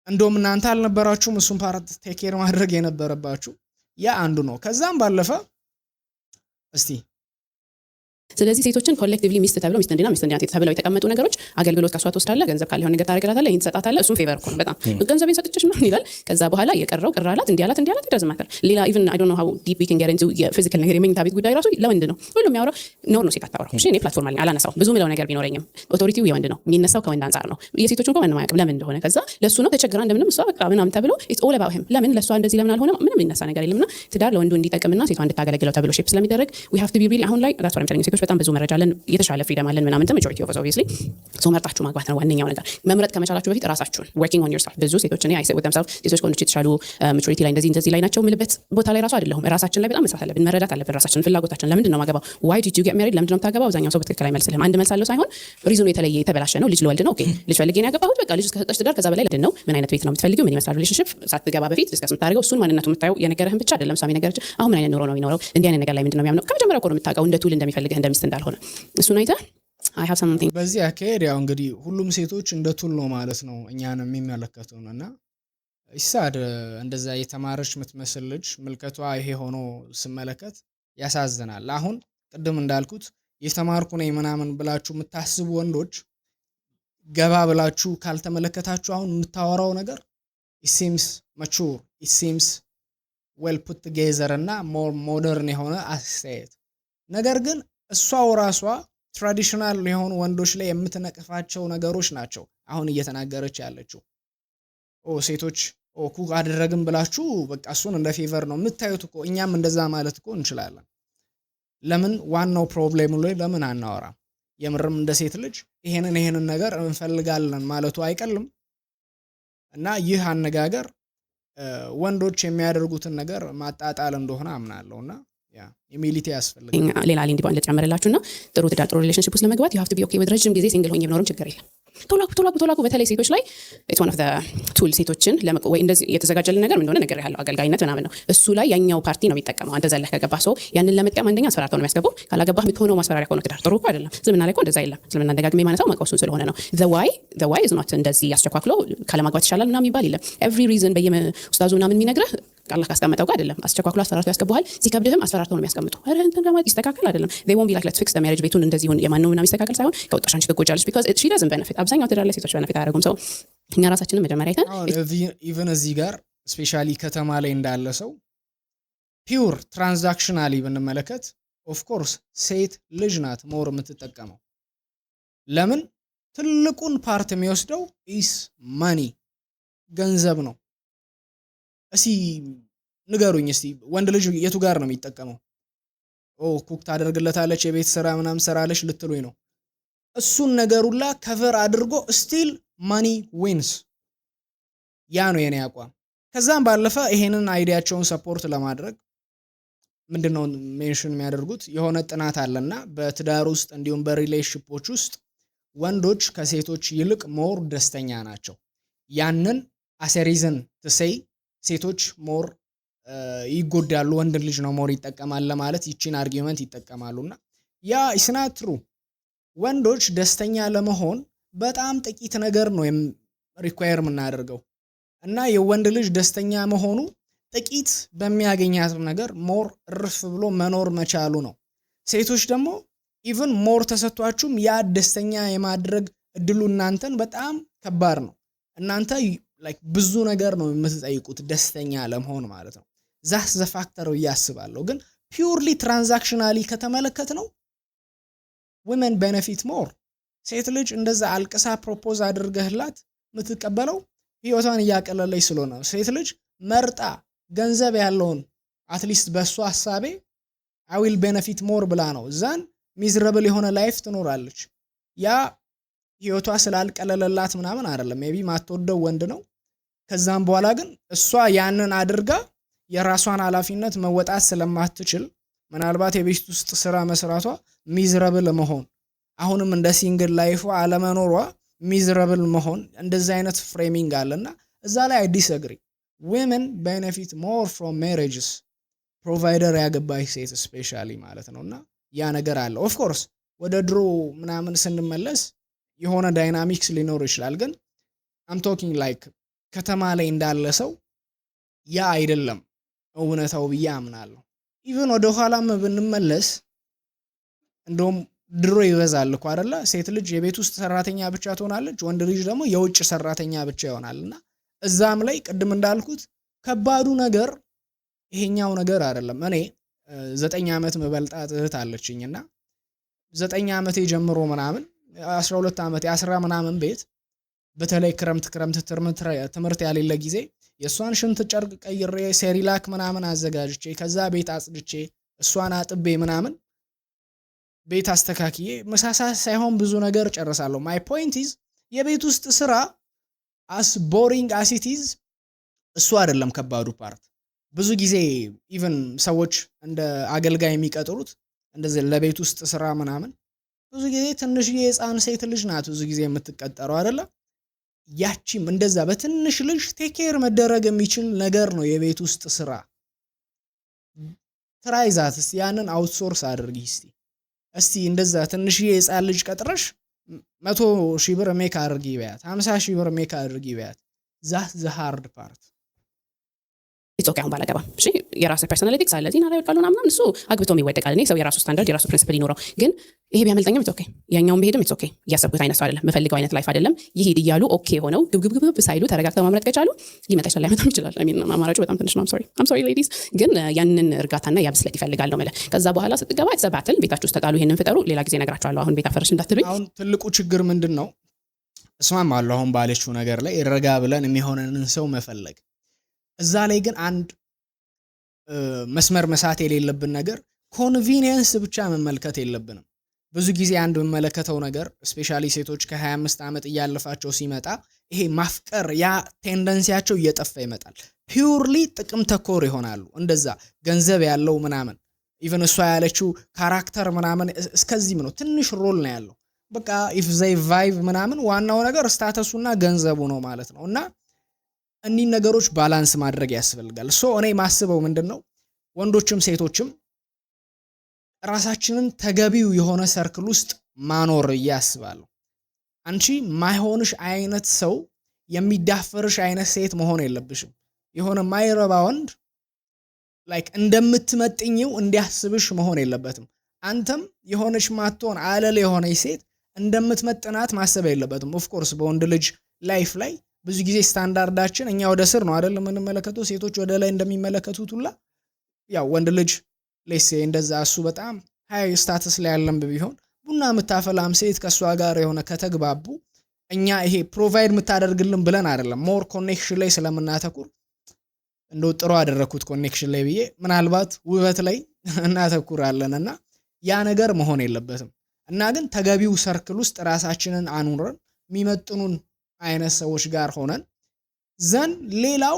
እንደውም እናንተ አልነበራችሁም እሱን ፓርት ቴክ ኬር ማድረግ የነበረባችሁ ያ አንዱ ነው ከዛም ባለፈ እስቲ ስለዚህ ሴቶችን ኮሌክቲቭሊ ሚስት ተብለው ሚስት እንዲና ሚስት እንዲና ተብለው የተቀመጡ ነገሮች አገልግሎት ካሷ ተወስዳለ ገንዘብ ካለ የሆነ ነገር ታረጋታለህ ይሄን ሰጣታለህ እሱም ፌቨር እኮ ነው በጣም ገንዘብን ሰጥቼሽ ነው ይላል ከዛ በኋላ የቀረው ቅራላት እንዲያላት ይደዝማታል ሌላ even I don't know how deep we can get into physical ነገር የመኝታ ቤት ጉዳይ ራሱ ለወንድ ነው ሁሉም የሚያወራው ነው ሴት አታወራው እሺ እኔ ፕላትፎርም ላይ አላነሳው ብዙ ምለው ነገር ቢኖረኝም ኦቶሪቲው የወንድ ነው የሚነሳው ከወንድ አንፃር ነው የሴቶች እንኳን ማንም አያውቅም ለምን እንደሆነ ከዛ ለሱ ነው ተቸግራ እንደምንም እሷ በቃ ምናምን ተብሎ it's all about him ለምን ለሷ እንደዚህ ለምን አልሆነ ምንም ይነሳ ነገር የለምና ትዳር ለወንዱ እንዲጠቅምና ሴቷ እንድታገለግለው ተብሎ ሼፕ ስለሚደረግ we have to be really አሁን ላይ that's what I'm telling you ሴቶች በጣም ብዙ መረጃ አለን የተሻለ ፍሪደም አለን ምናምን majority of us obviously so መርጣችሁ ማግባት ነው ዋነኛው ነገር መምረጥ ከመቻላችሁ በፊት ራሳችሁን working on yourself ብዙ ሴቶች እኔ I say with themselves ሴቶች ኮንዲሽን የተሻሉ maturity ላይ እንደዚህ ላይ ናቸው ምልበት ቦታ ላይ ራሱ አይደለም ራሳችን ላይ በጣም መስራት አለብን መረዳት አለብን ራሳችን ፍላጎታችን ለምንድን ነው ማገባው why did you get married ለምንድን ነው የምታገባው አብዛኛው ሰው በትክክል አይመልስልህም አንድ መልስ አለው ሳይሆን ሪዝኑ የተለየ የተበላሸ ነው ልጅ ልወልድ ነው ኦኬ ልጅ ፈልጌ ነው ያገባሁት በቃ ልጅ እስከሰጠሽ ትዳር ከዛ በላይ ለምንድን ነው ምን አይነት ቤት ነው የምትፈልጊው ምን ይመስላል ሪሌሽንሺፕ ሳትገባ በፊት ዲስከስ የምታደርገው እሱን ማንነቱ የምታየው የነገረህን ብቻ አይደለም ሳሚ ነገረች አሁን ምን አይነት ኑሮ ነው የሚኖረው እንዲህ አይነት ነገር ላይ ምንድን ነው የሚያምነው ከመጀመሪያው እኮ ነው የምታውቀው እንደ ቱል እንደሚፈልግህ እንደሚስት እንዳልሆነ እሱን አይተህ I have something በዚህ አካሄድ ያው እንግዲህ ሁሉም ሴቶች እንደ ቱል ነው ማለት ነው እኛን የሚመለከቱንና ይሳድ እንደዛ የተማረች የምትመስል ልጅ ምልከቷ ይሄ ሆኖ ስመለከት ያሳዝናል አሁን ቅድም እንዳልኩት የተማርኩ ነኝ ምናምን ብላችሁ የምታስቡ ወንዶች ገባ ብላችሁ ካልተመለከታችሁ አሁን የምታወራው ነገር it seems mature it seems well put together እና more modern የሆነ አስተያየት ነገር ግን እሷው ራሷ ትራዲሽናል የሆኑ ወንዶች ላይ የምትነቅፋቸው ነገሮች ናቸው አሁን እየተናገረች ያለችው ሴቶች ኩክ አደረግን ብላችሁ በቃ እሱን እንደ ፌቨር ነው የምታዩት እኮ እኛም እንደዛ ማለት እኮ እንችላለን ለምን ዋናው ፕሮብሌሙ ላይ ለምን አናወራም የምርም እንደ ሴት ልጅ ይሄንን ነገር እንፈልጋለን ማለቱ አይቀልም እና ይህ አነጋገር ወንዶች የሚያደርጉትን ነገር ማጣጣል እንደሆነ አምናለሁና ያ ኢሚሊቲ ያስፈልጋል። ሌላ ሊንድ ባንድ ልጨምርላችሁና ጥሩ ትዳር ጥሩ ሪሌሽንሺፕ ውስጥ ለመግባት you have to be okay with ረጅም ጊዜ ሲንግል ሆኜ ብኖርም ችግር የለም። ቶላኩ በተለይ ሴቶች ላይ it's one of the tool ሴቶችን ወይ እንደዚህ የተዘጋጀልን ነገር ምን እንደሆነ ነገር ያለው አገልጋይነት ምናምን ነው። እሱ ላይ ያኛው ፓርቲ ነው የሚጠቀመው። አንተ ዘለህ ከገባህ ሰው ያንን ለመጥቀም አንደኛ አስፈራርተው ነው የሚያስገቡ። ካላገባህ የምትሆነው ማስፈራሪያ ከሆነ ትዳር ጥሩ እኮ አይደለም። እስልምና ላይ እኮ እንደዛ የለም። እስልምና ደጋግሜ ማነሳው ማቀውሱን ስለሆነ ነው። the why is not እንደዚህ ያስቸኳክሎ ካለማግባት ይሻላል ምናምን ይባል የለም። every reason በየኡስታዙ ምናምን የሚነግርህ አላህ ካስቀመጠው ጋር አይደለም። አስቸኳክሎ አስፈራርተው ያስገቡሃል። ሲከብድህም አስፈራርተው ነው የሚያስቀምጡ። አረ እንትን ለማለት ይስተካከል አይደለም። they won't be like let's fix the marriage ቤቱን እንደዚህ ይሁን የማንነው ምናምን ይስተካከል ሳይሆን ከወጣሽ አንቺ ትጎጃለሽ because she doesn't benefit። አብዛኛው ትዳር ላይ ሴቶች benefit አያደርጉም። ሰው እኛ ራሳችንን መጀመሪያ አይተን ኢቭን እዚህ ጋር ስፔሻሊ ከተማ ላይ እንዳለ ሰው ፒውር ትራንዛክሽናሊ ብንመለከት ኦፍ ኮርስ ሴት ልጅ ናት ሞር የምትጠቀመው። ለምን ትልቁን ፓርት የሚወስደው ኢስ ማኒ ገንዘብ ነው። እስቲ ንገሩኝ እስቲ ወንድ ልጅ የቱ ጋር ነው የሚጠቀመው? ኩክ ታደርግለታለች የቤት ስራ ምናምን ሰራለች ልትሉኝ ነው? እሱን ነገሩላ ከቨር አድርጎ ስቲል ማኒ ዊንስ። ያ ነው የኔ አቋም። ከዛም ባለፈ ይሄንን አይዲያቸውን ሰፖርት ለማድረግ ምንድነው ሜንሽን የሚያደርጉት የሆነ ጥናት አለና በትዳር ውስጥ እንዲሁም በሪሌሽንሺፖች ውስጥ ወንዶች ከሴቶች ይልቅ ሞር ደስተኛ ናቸው። ያንን አሰሪዝን ትሰይ ሴቶች ሞር ይጎዳሉ፣ ወንድ ልጅ ነው ሞር ይጠቀማል ለማለት ይቺን አርጊውመንት ይጠቀማሉና ያ ኢስ ናት ትሩ። ወንዶች ደስተኛ ለመሆን በጣም ጥቂት ነገር ነው ሪኳየር የምናደርገው እና የወንድ ልጅ ደስተኛ መሆኑ ጥቂት በሚያገኛት ነገር ሞር እርፍ ብሎ መኖር መቻሉ ነው። ሴቶች ደግሞ ኢቭን ሞር ተሰጥቷችሁም ያ ደስተኛ የማድረግ እድሉ እናንተን በጣም ከባድ ነው። እናንተ ላይክ ብዙ ነገር ነው የምትጠይቁት ደስተኛ ለመሆን ማለት ነው። ዛስ ዘ ፋክተር ያስባለሁ። ግን ፒውርሊ ትራንዛክሽናሊ ከተመለከት ነው women benefit more። ሴት ልጅ እንደዛ አልቅሳ ፕሮፖዝ አድርገህላት የምትቀበለው ህይወቷን እያቀለለች ስለሆነ ነው። ሴት ልጅ መርጣ ገንዘብ ያለውን አትሊስት በሷ ሐሳቤ I will benefit more ብላ ነው ዛን ሚዝረብል የሆነ ላይፍ ትኖራለች። ያ ህይወቷ ስላልቀለለላት ምናምን አይደለም። ሜቢ ማትወደው ወንድ ነው። ከዛም በኋላ ግን እሷ ያንን አድርጋ የራሷን ኃላፊነት መወጣት ስለማትችል ምናልባት የቤት ውስጥ ስራ መስራቷ ሚዝረብል መሆን አሁንም እንደ ሲንግል ላይፏ አለመኖሯ ሚዝረብል መሆን እንደዛ አይነት ፍሬሚንግ አለና እዛ ላይ I disagree። women benefit more from marriages provider ያገባች ሴት ስፔሻሊ ማለት ነውና ያ ነገር አለ። ኦፍ ኮርስ ወደ ድሮ ምናምን ስንመለስ የሆነ ዳይናሚክስ ሊኖር ይችላል። ግን I'm talking like ከተማ ላይ እንዳለ ሰው ያ አይደለም እውነታው ብዬ አምናለሁ። ኢቭን ወደ ኋላም ብንመለስ እንደውም ድሮ ይበዛል እኮ አይደለ? ሴት ልጅ የቤት ውስጥ ሰራተኛ ብቻ ትሆናለች፣ ወንድ ልጅ ደግሞ የውጭ ሰራተኛ ብቻ ይሆናልና እዛም ላይ ቅድም እንዳልኩት ከባዱ ነገር ይሄኛው ነገር አይደለም። እኔ 9 ዓመት መበልጣት እህት አለችኝና 9 ዓመቴ ጀምሮ ምናምን 12 ዓመት 10 ምናምን ቤት በተለይ ክረምት ትምህርት ያሌለ ጊዜ የሷን ሽንት ጨርቅ ቀይሬ ሴሪላክ ምናምን አዘጋጅቼ ከዛ ቤት አጽድቼ እሷን አጥቤ ምናምን ቤት አስተካክዬ መሳሳ ሳይሆን ብዙ ነገር ጨርሳለሁ። ማይ ፖይንት ኢዝ የቤት ውስጥ ስራ as boring as it is እሱ አይደለም ከባዱ ፓርት። ብዙ ጊዜ ኢቭን ሰዎች እንደ አገልጋይ የሚቀጥሩት እንደዚህ ለቤት ውስጥ ስራ ምናምን ብዙ ጊዜ ትንሽዬ ህፃን ሴት ልጅ ናት ብዙ ጊዜ የምትቀጠረው አይደለ? ያቺም እንደዛ በትንሽ ልጅ ቴክ ኬር መደረግ የሚችል ነገር ነው የቤት ውስጥ ስራ። ትራይዛት ያንን አውትሶርስ አድርጊ እስቲ እንደዛ ትንሽዬ ህፃን ልጅ ቀጥረሽ 100,000 ብር ሜክ አድርጊ በያት፣ 50,000 ብር ሜክ አድርጊ በያት። ዛት ዘ ሃርድ ፓርት ኢትስ ኦኬ። አሁን ባላገባ እሺ፣ የራሱ ፐርሰናሊቲክስ አለ ዚና ላይ ወጣሉ ምናምን እሱ አግብቶም ይወደቃል። እኔ ሰው የራሱ ስታንዳርድ የራሱ ፕሪንሲፕል ይኖረው፣ ግን ይሄ ቢያመልጠኝም ኢትስ ኦኬ፣ ያኛውን ቢሄድም ኢትስ ኦኬ። እያሰብኩት አይነት ሰው አይደለም፣ መፈልገው አይነት ላይፍ አይደለም። ይሄድ እያሉ ኦኬ ሆነው ግብግብ ሳይሉ ተረጋግተው ማምረጥ ከቻሉ ሊመጣ ይችላል፣ ላይመጣም ይችላል። አይ ሚን አማራጩ በጣም ትንሽ ነው። I'm sorry ሌዲስ፣ ግን ያንን እርጋታና ያብስለት ይፈልጋል ነው ማለት። ከዛ በኋላ ስትገባ ኢትስ ባትል። ቤታችሁ ውስጥ ተጣሉ፣ ይሄንን ፍጠሩ። ሌላ ጊዜ እነግራችኋለሁ። አሁን ቤት አፈረሽ እንዳትሉኝ። አሁን ትልቁ ችግር ምንድነው? እስማማለሁ አሁን ባለችው ነገር ላይ ረጋ ብለን የሚሆነንን ሰው መፈለግ። እዛ ላይ ግን አንድ መስመር መሳት የሌለብን ነገር ኮንቪኒየንስ ብቻ መመልከት የለብንም። ብዙ ጊዜ አንድ መመለከተው ነገር ስፔሻሊ ሴቶች ከ25 ዓመት እያለፋቸው ሲመጣ ይሄ ማፍቀር ያ ቴንደንሲያቸው እየጠፋ ይመጣል። ፒውርሊ ጥቅም ተኮር ይሆናሉ። እንደዛ ገንዘብ ያለው ምናምን ኢቨን እሷ ያለችው ካራክተር ምናምን እስከዚህም ነው፣ ትንሽ ሮል ነው ያለው። በቃ ኢፍ ዘይ ቫይቭ ምናምን ዋናው ነገር ስታተሱና ገንዘቡ ነው ማለት ነው። እና እኒህ ነገሮች ባላንስ ማድረግ ያስፈልጋል። ሶ እኔ ማስበው ምንድነው ወንዶችም ሴቶችም ራሳችንን ተገቢው የሆነ ሰርክል ውስጥ ማኖር ያስባሉ። አንቺ ማይሆንሽ አይነት ሰው የሚዳፈርሽ አይነት ሴት መሆን የለብሽም። የሆነ ማይረባ ወንድ ላይክ እንደምትመጥኝው እንዲያስብሽ መሆን የለበትም። አንተም የሆነች ማትሆን አለል የሆነች ሴት እንደምትመጥናት ማሰብ የለበትም። ኦፍ ኮርስ በወንድ ልጅ ላይፍ ላይ ብዙ ጊዜ ስታንዳርዳችን እኛ ወደ ስር ነው አይደል የምንመለከተው፣ ሴቶች ወደ ላይ እንደሚመለከቱት ሁላ ያው ወንድ ልጅ ሌሴ እንደዛ እሱ በጣም ሃይ ስታተስ ላይ ያለም ቢሆን ቡና የምታፈላም ሴት ከሷ ጋር የሆነ ከተግባቡ እኛ ይሄ ፕሮቫይድ የምታደርግልን ብለን አይደለም ሞር ኮኔክሽን ላይ ስለምናተኩር እንደው ጥሩ አደረኩት ኮኔክሽን ላይ ብዬ ምናልባት ውበት ላይ እናተኩራለንና ያ ነገር መሆን የለበትም። እና ግን ተገቢው ሰርክል ውስጥ ራሳችንን አኑረን የሚመጥኑን አይነት ሰዎች ጋር ሆነን ዘን ሌላው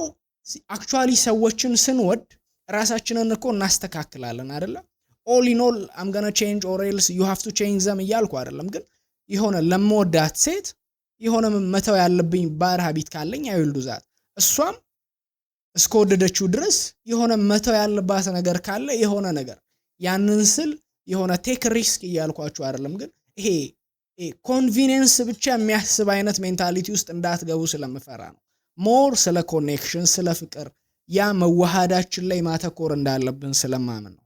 አክቹአሊ ሰዎችን ስንወድ ራሳችንን እኮ እናስተካክላለን አይደለ? ኦል ኢን ኦል አም ጎና ቼንጅ ኦር ኤልስ ዩ ሃቭ ቱ ቼንጅ ዘም እያልኩ አይደለም። ግን የሆነ ለመወዳት ሴት የሆነ መተው ያለብኝ ባድ ሀቢት ካለኝ አይውልዱ ዛት እሷም እስከወደደችው ድረስ የሆነ መተው ያለባት ነገር ካለ የሆነ ነገር ያንን ስል የሆነ ቴክ ሪስክ እያልኳችሁ አይደለም። ግን ይሄ ኮንቪኒየንስ ብቻ የሚያስብ አይነት ሜንታሊቲ ውስጥ እንዳትገቡ ስለምፈራ ነው። ሞር ስለ ኮኔክሽን ስለ ፍቅር ያ መዋሃዳችን ላይ ማተኮር እንዳለብን ስለማምን ነው።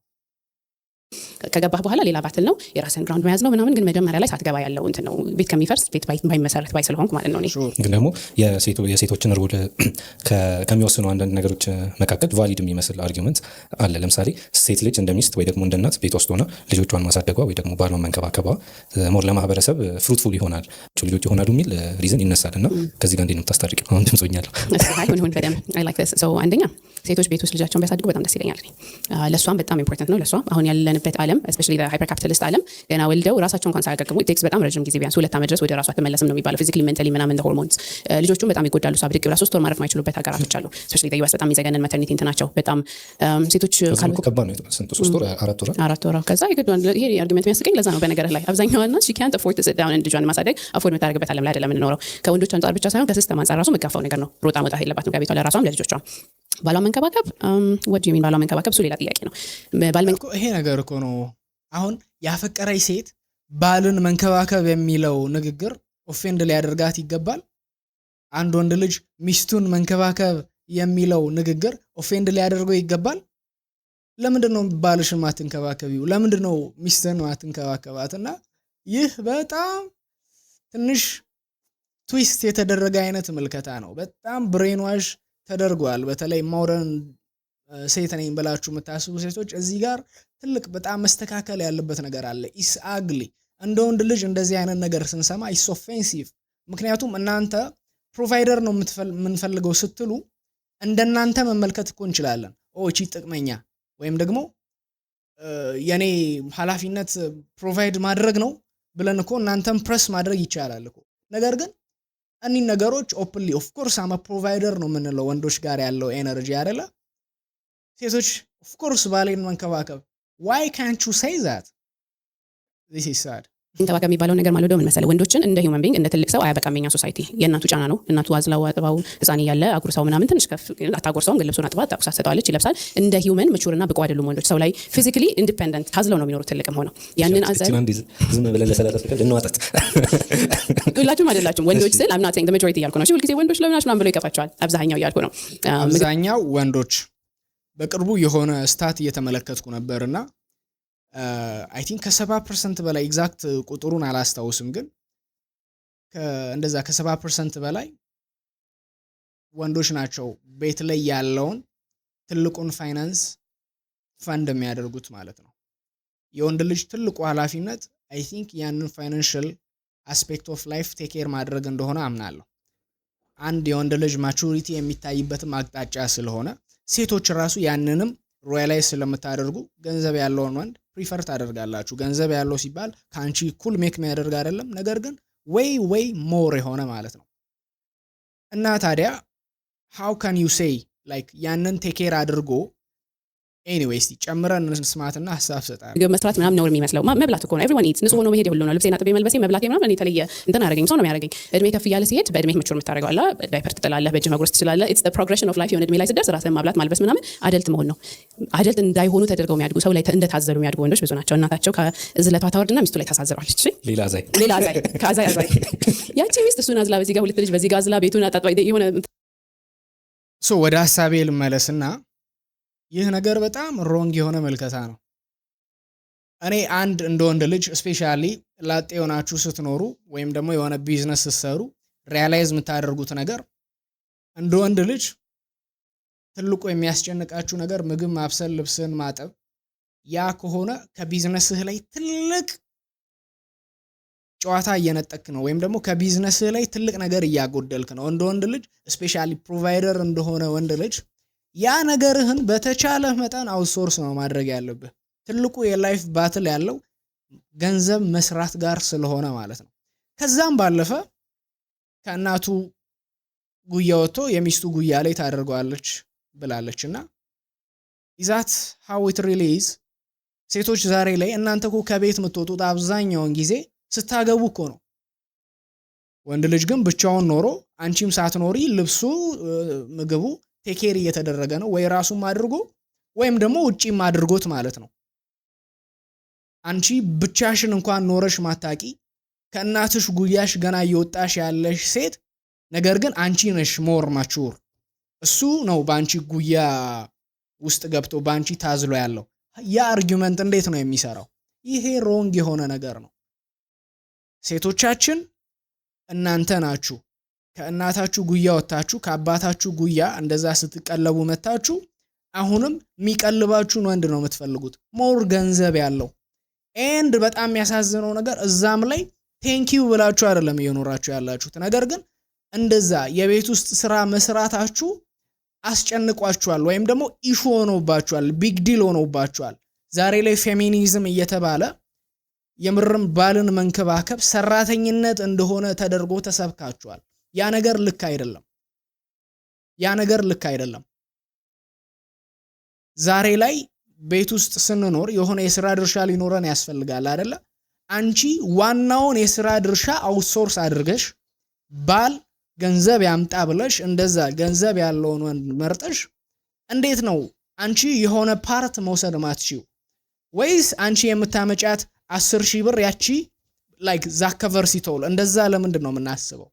ከገባህ በኋላ ሌላ ባትል ነው የራስን ግራውንድ መያዝ ነው ምናምን። ግን መጀመሪያ ላይ ሳትገባ ያለው እንትን ነው ቤት ከሚፈርስ ቤት ባይመሰረት ባይ ስለሆንኩ ማለት ነው። ግን ደግሞ የሴቶችን ሮል ከሚወስኑ አንዳንድ ነገሮች መካከል ቫሊድ የሚመስል አርጊውመንት አለ። ለምሳሌ ሴት ልጅ እንደ ሚስት ወይ ደግሞ እንደ እናት ቤት ውስጥ ሆና ልጆቿን ማሳደጓ ወይ ደግሞ ባሏን መንከባከቧ ሞር ለማህበረሰብ ፍሩትፉል ይሆናል ልጆች ይሆናሉ የሚል ሪዝን ይነሳል። እና ከዚህ ጋር እንዴት ነው የምታስታርቂው? አሁን ድምጾኛለሁ ሁን በደም አይ ላይክ ዲስ። ሶ አንደኛ ሴቶች ቤት ውስጥ ልጃቸውን ቢያሳድጉ በጣም ደስ ይለኛል። ለሷም በጣም ኢምፖርታንት ነው። ለሷ አሁን ያለንበት ዓለም ስፔሻሊ ሃይፐር ካፒታሊስት ዓለም ገና ወልደው ራሳቸውን እንኳን ሳያገግሙ ቴክስ በጣም ረጅም ጊዜ ቢያንስ 2 ዓመት ድረስ ወደ ራሷ ተመለስም ነው የሚባለው። ፊዚካሊ ሜንታሊ ምናምን ሆርሞንስ ልጆቹም በጣም ይጎዳሉ። ሳብድቅ ብላ 3 ወር ማረፍ ማይችሉበት ሀገራቶች አሉ። ስፔሻሊ በዩኤስ በጣም የሚዘገነን ማተርኒቲ እንትናቸው በጣም ሴቶች ካልኩ ከባድ ነው። ስንት 3 ወር 4 ወር ከዛ ይገድዋል። ይሄ አርጊመንት የሚያስቀኝ ለዛ ነው። በነገር ላይ አብዛኛው እና she can't afford to sit down and ልጇን ማሳደግ አፎርድ የምታደርግበት ዓለም ላይ አይደለም የምንኖረው። ከወንዶች አንጻር ብቻ ሳይሆን ከሲስተም አንጻር ራሱ መጋፋው ነገር ነው። ሮጣ መውጣት የለባትም ከቤቷ ለራሷም ለልጆቿም። ባሏን መንከባከብ what do you mean ባሏን መንከባከብ? እሱ ሌላ ጥያቄ ነው። ይሄ ነገር እኮ ነው አሁን ያፈቀረች ሴት ባልን መንከባከብ የሚለው ንግግር ኦፌንድ ሊያደርጋት ይገባል። አንድ ወንድ ልጅ ሚስቱን መንከባከብ የሚለው ንግግር ኦፌንድ ሊያደርገው ይገባል። ለምንድነው ባልሽን ማትንከባከቢው? ለምንድነው ሚስትን ማትንከባከባትና ይህ በጣም ትንሽ ትዊስት የተደረገ አይነት ምልከታ ነው። በጣም ብሬንዋሽ ተደርጓል። በተለይ ሞደርን ሴት ነኝ ብላችሁ የምታስቡ ሴቶች እዚህ ጋር ትልቅ በጣም መስተካከል ያለበት ነገር አለ። ኢስ አግሊ እንደ ወንድ ልጅ እንደዚህ አይነት ነገር ስንሰማ ኢስ ኦፌንሲቭ። ምክንያቱም እናንተ ፕሮቫይደር ነው የምንፈልገው ስትሉ እንደናንተ መመልከት እኮ እንችላለን። እቺ ጥቅመኛ ወይም ደግሞ የኔ ኃላፊነት ፕሮቫይድ ማድረግ ነው ብለን እኮ እናንተም ፕረስ ማድረግ ይቻላል እኮ። ነገር ግን እኒ ነገሮች ኦፕንሊ ኦፍ ኮርስ አማ ፕሮቫይደር ነው የምንለው ወንዶች ጋር ያለው ኤነርጂ አይደለ? ሴቶች ኦፍ ኮርስ ባሌን መንከባከብ why can't you say that? this is sad። መንከባከብ የሚባለው ነገር ማለት ምን መሰለህ፣ ወንዶችን እንደ ሂውመን ቢንግ እንደ ትልቅ ሰው አያበቃም። የኛ ሶሳይቲ የእናቱ ጫና ነው። እናቱ አዝላው አጥባው ህፃን እያለ አጉርሳው ምናምን ትንሽ ከፍ አታጎርሳውም፣ ግን ልብሱን አጥባ ታቁሳ ሰጠዋለች፣ ይለብሳል። እንደ ሂውመን ምቹርና ብቁ አይደሉም ወንዶች። ሰው ላይ ፊዚካሊ ኢንዲፔንደንት ታዝለው ነው የሚኖሩት ትልቅም ሆነው ያንን አዘል ዝም ብለን ለሰላሳ ሰከንድ እንዋጣት። ሁላችሁም አይደላችሁም ወንዶች ስል I'm not saying the majority እያልኩ ነው። ሁልጊዜ ወንዶች ለምናችሁ ምናምን ብለው ይከፋቸዋል። አብዛኛው እያልኩ ነው። አብዛኛው ወንዶች በቅርቡ የሆነ ስታት እየተመለከትኩ ነበርና አይ ቲንክ ከ70% በላይ ኤግዛክት ቁጥሩን አላስታውስም፣ ግን እንደዛ ከ70% በላይ ወንዶች ናቸው ቤት ላይ ያለውን ትልቁን ፋይናንስ ፈንድ የሚያደርጉት ማለት ነው። የወንድ ልጅ ትልቁ ኃላፊነት አይ ቲንክ ያንን ፋይናንሻል አስፔክት ኦፍ ላይፍ ቴክ ኬር ማድረግ እንደሆነ አምናለሁ። አንድ የወንድ ልጅ ማቹሪቲ የሚታይበትም አቅጣጫ ስለሆነ ሴቶች ራሱ ያንንም ሮያላይዝ ስለምታደርጉ ገንዘብ ያለውን ወንድ ፕሪፈር ታደርጋላችሁ። ገንዘብ ያለው ሲባል ካንቺ ኩል ሜክ የሚያደርግ አይደለም፣ ነገር ግን ወይ ሞር የሆነ ማለት ነው። እና ታዲያ how can you say like ያንን ቴክ ኬር አድርጎ ኤኒዌይስ ጨምረን እንስማትና ሐሳብ ሰጣ ምግብ መስራት ምናምን ነው የሚመስለው መብላት እኮ ነው everyone eats ንጹህ ሆኖ መሄድ ሁሉ ነው ልብሴን አጥቤ መልበሴ መብላቴ ምናምን እኔ ተለየ እንትን አደረገኝ ሰው ነው የሚያደርገኝ እድሜ ከፍ እያለ ሲሄድ በእድሜ መቹር የምታደርገው አላ ዳይፐር ትጥላለህ በእጅ መጉረስ ትችላለህ it's the progression of life የሆነ እድሜ ላይ ስትደርስ ራስህን ማብላት ማልበስ ምናምን አደልት መሆን ነው አደልት እንዳይሆኑ ተደርገው የሚያድጉ ሰው ላይ እንደታዘሉ የሚያድጉ ወንዶች ብዙ ናቸው እናታቸው ከዝለቷ ታወርድና ሚስቱ ላይ ታሳዝራለች እሺ ሌላ አዛይ ከአዛይ ያቺ ሚስት እሱን አዝላ በዚህ ጋር ሁለት ልጅ በዚህ ጋር አዝላ ቤቱን አጣጥባ የሆነ ሶ ወደ ሐሳቤ ልመለስና ይህ ነገር በጣም ሮንግ የሆነ መልከታ ነው እኔ አንድ እንደ ወንድ ልጅ ስፔሻሊ ላጤ ሆናችሁ ስትኖሩ ወይም ደግሞ የሆነ ቢዝነስ ስትሰሩ ሪያላይዝ የምታደርጉት ነገር እንደ ወንድ ልጅ ትልቁ የሚያስጨንቃችሁ ነገር ምግብ ማብሰል ልብስን ማጠብ ያ ከሆነ ከቢዝነስህ ላይ ትልቅ ጨዋታ እየነጠክ ነው ወይም ደግሞ ከቢዝነስህ ላይ ትልቅ ነገር እያጎደልክ ነው እንደ ወንድ ልጅ ስፔሻሊ ፕሮቫይደር እንደሆነ ወንድ ልጅ ያ ነገርህን በተቻለ መጠን አውትሶርስ ነው ማድረግ ያለብህ ትልቁ የላይፍ ባትል ያለው ገንዘብ መስራት ጋር ስለሆነ ማለት ነው ከዛም ባለፈ ከእናቱ ጉያ ወጥቶ የሚስቱ ጉያ ላይ ታደርገዋለች ብላለችና ኢዛት how it really is ሴቶች ዛሬ ላይ እናንተ እኮ ከቤት የምትወጡት አብዛኛውን ጊዜ ስታገቡ እኮ ነው ወንድ ልጅ ግን ብቻውን ኖሮ አንቺም ሳትኖሪ ልብሱ ምግቡ ቴክ ኬር እየተደረገ ነው ወይ ራሱም አድርጎ ወይም ደግሞ ውጪም አድርጎት ማለት ነው አንቺ ብቻሽን እንኳን ኖረሽ ማታቂ ከእናትሽ ጉያሽ ገና እየወጣሽ ያለሽ ሴት ነገር ግን አንቺ ነሽ ሞር ማቹር እሱ ነው ባንቺ ጉያ ውስጥ ገብቶ ባንቺ ታዝሎ ያለው ያ አርጊውመንት እንዴት ነው የሚሰራው ይሄ ሮንግ የሆነ ነገር ነው ሴቶቻችን እናንተ ናችሁ ከእናታችሁ ጉያ ወጣችሁ ከአባታችሁ ጉያ እንደዛ ስትቀለቡ መታችሁ አሁንም የሚቀልባችሁን ወንድ ነው የምትፈልጉት ሞር ገንዘብ ያለው ኤንድ በጣም የሚያሳዝነው ነገር እዛም ላይ ቴንኪው ብላችሁ አይደለም እየኖራችሁ ያላችሁት ነገር ግን እንደዛ የቤት ውስጥ ስራ መስራታችሁ አስጨንቋችኋል ወይም ደግሞ ኢሹ ሆኖባችኋል ቢግ ዲል ሆኖባችኋል ዛሬ ላይ ፌሚኒዝም እየተባለ የምርም ባልን መንከባከብ ሰራተኝነት እንደሆነ ተደርጎ ተሰብካችኋል ያ ነገር ልክ አይደለም ዛሬ ላይ ቤት ውስጥ ስንኖር የሆነ የሥራ ድርሻ ሊኖረን ያስፈልጋል አይደለ አንቺ ዋናውን የሥራ ድርሻ አውትሶርስ አድርገሽ ባል ገንዘብ ያምጣ ብለሽ እንደዛ ገንዘብ ያለውን ወንድ መርጠሽ እንዴት ነው አንቺ የሆነ ፓርት መውሰድ ማትችው ወይስ አንቺ የምታመጫት 10,000 ብር ያቺ ላይክ ዛከቨርሲቶል እንደዛ ለምንድን ነው የምናስበው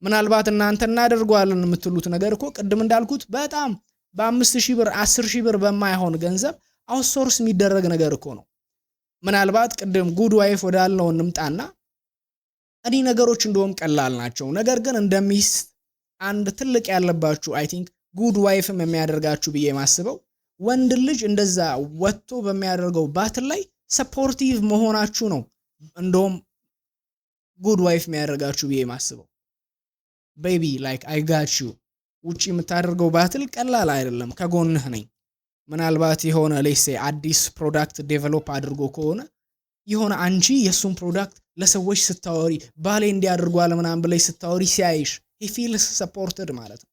ምናልባት እናንተ እናደርጓለን የምትሉት ነገር እኮ ቅድም እንዳልኩት በጣም በ5,000 ብር 10,000 ብር በማይሆን ገንዘብ አውትሶርስ የሚደረግ ነገር እኮ ነው ምናልባት ቅድም ጉድ ዋይፍ ወዳልነው እንምጣና አዲ ነገሮች እንደውም ቀላል ናቸው ነገር ግን እንደሚስት አንድ ትልቅ ያለባችሁ አይ ቲንክ ጉድ ዋይፍም የሚያደርጋችሁ ብዬ ማስበው ወንድ ልጅ እንደዛ ወጥቶ በሚያደርገው ባትል ላይ ሰፖርቲቭ መሆናችሁ ነው እንደውም ጉድ ዋይፍ የሚያደርጋችሁ ብዬ ማስበው ቤቢ ላይክ አይ ጋት ዩ ውጪ የምታደርገው ባትል ቀላል አይደለም ከጎንህ ነኝ ምናልባት የሆነ ሌሴ አዲስ ፕሮዳክት ዴቨሎፕ አድርጎ ከሆነ የሆነ አንቺ የሱን ፕሮዳክት ለሰዎች ስታወሪ ባሌ እንዲያደርጓል ምናምን ብለሽ ስታወሪ ሲያይሽ he feels supported ማለት ነው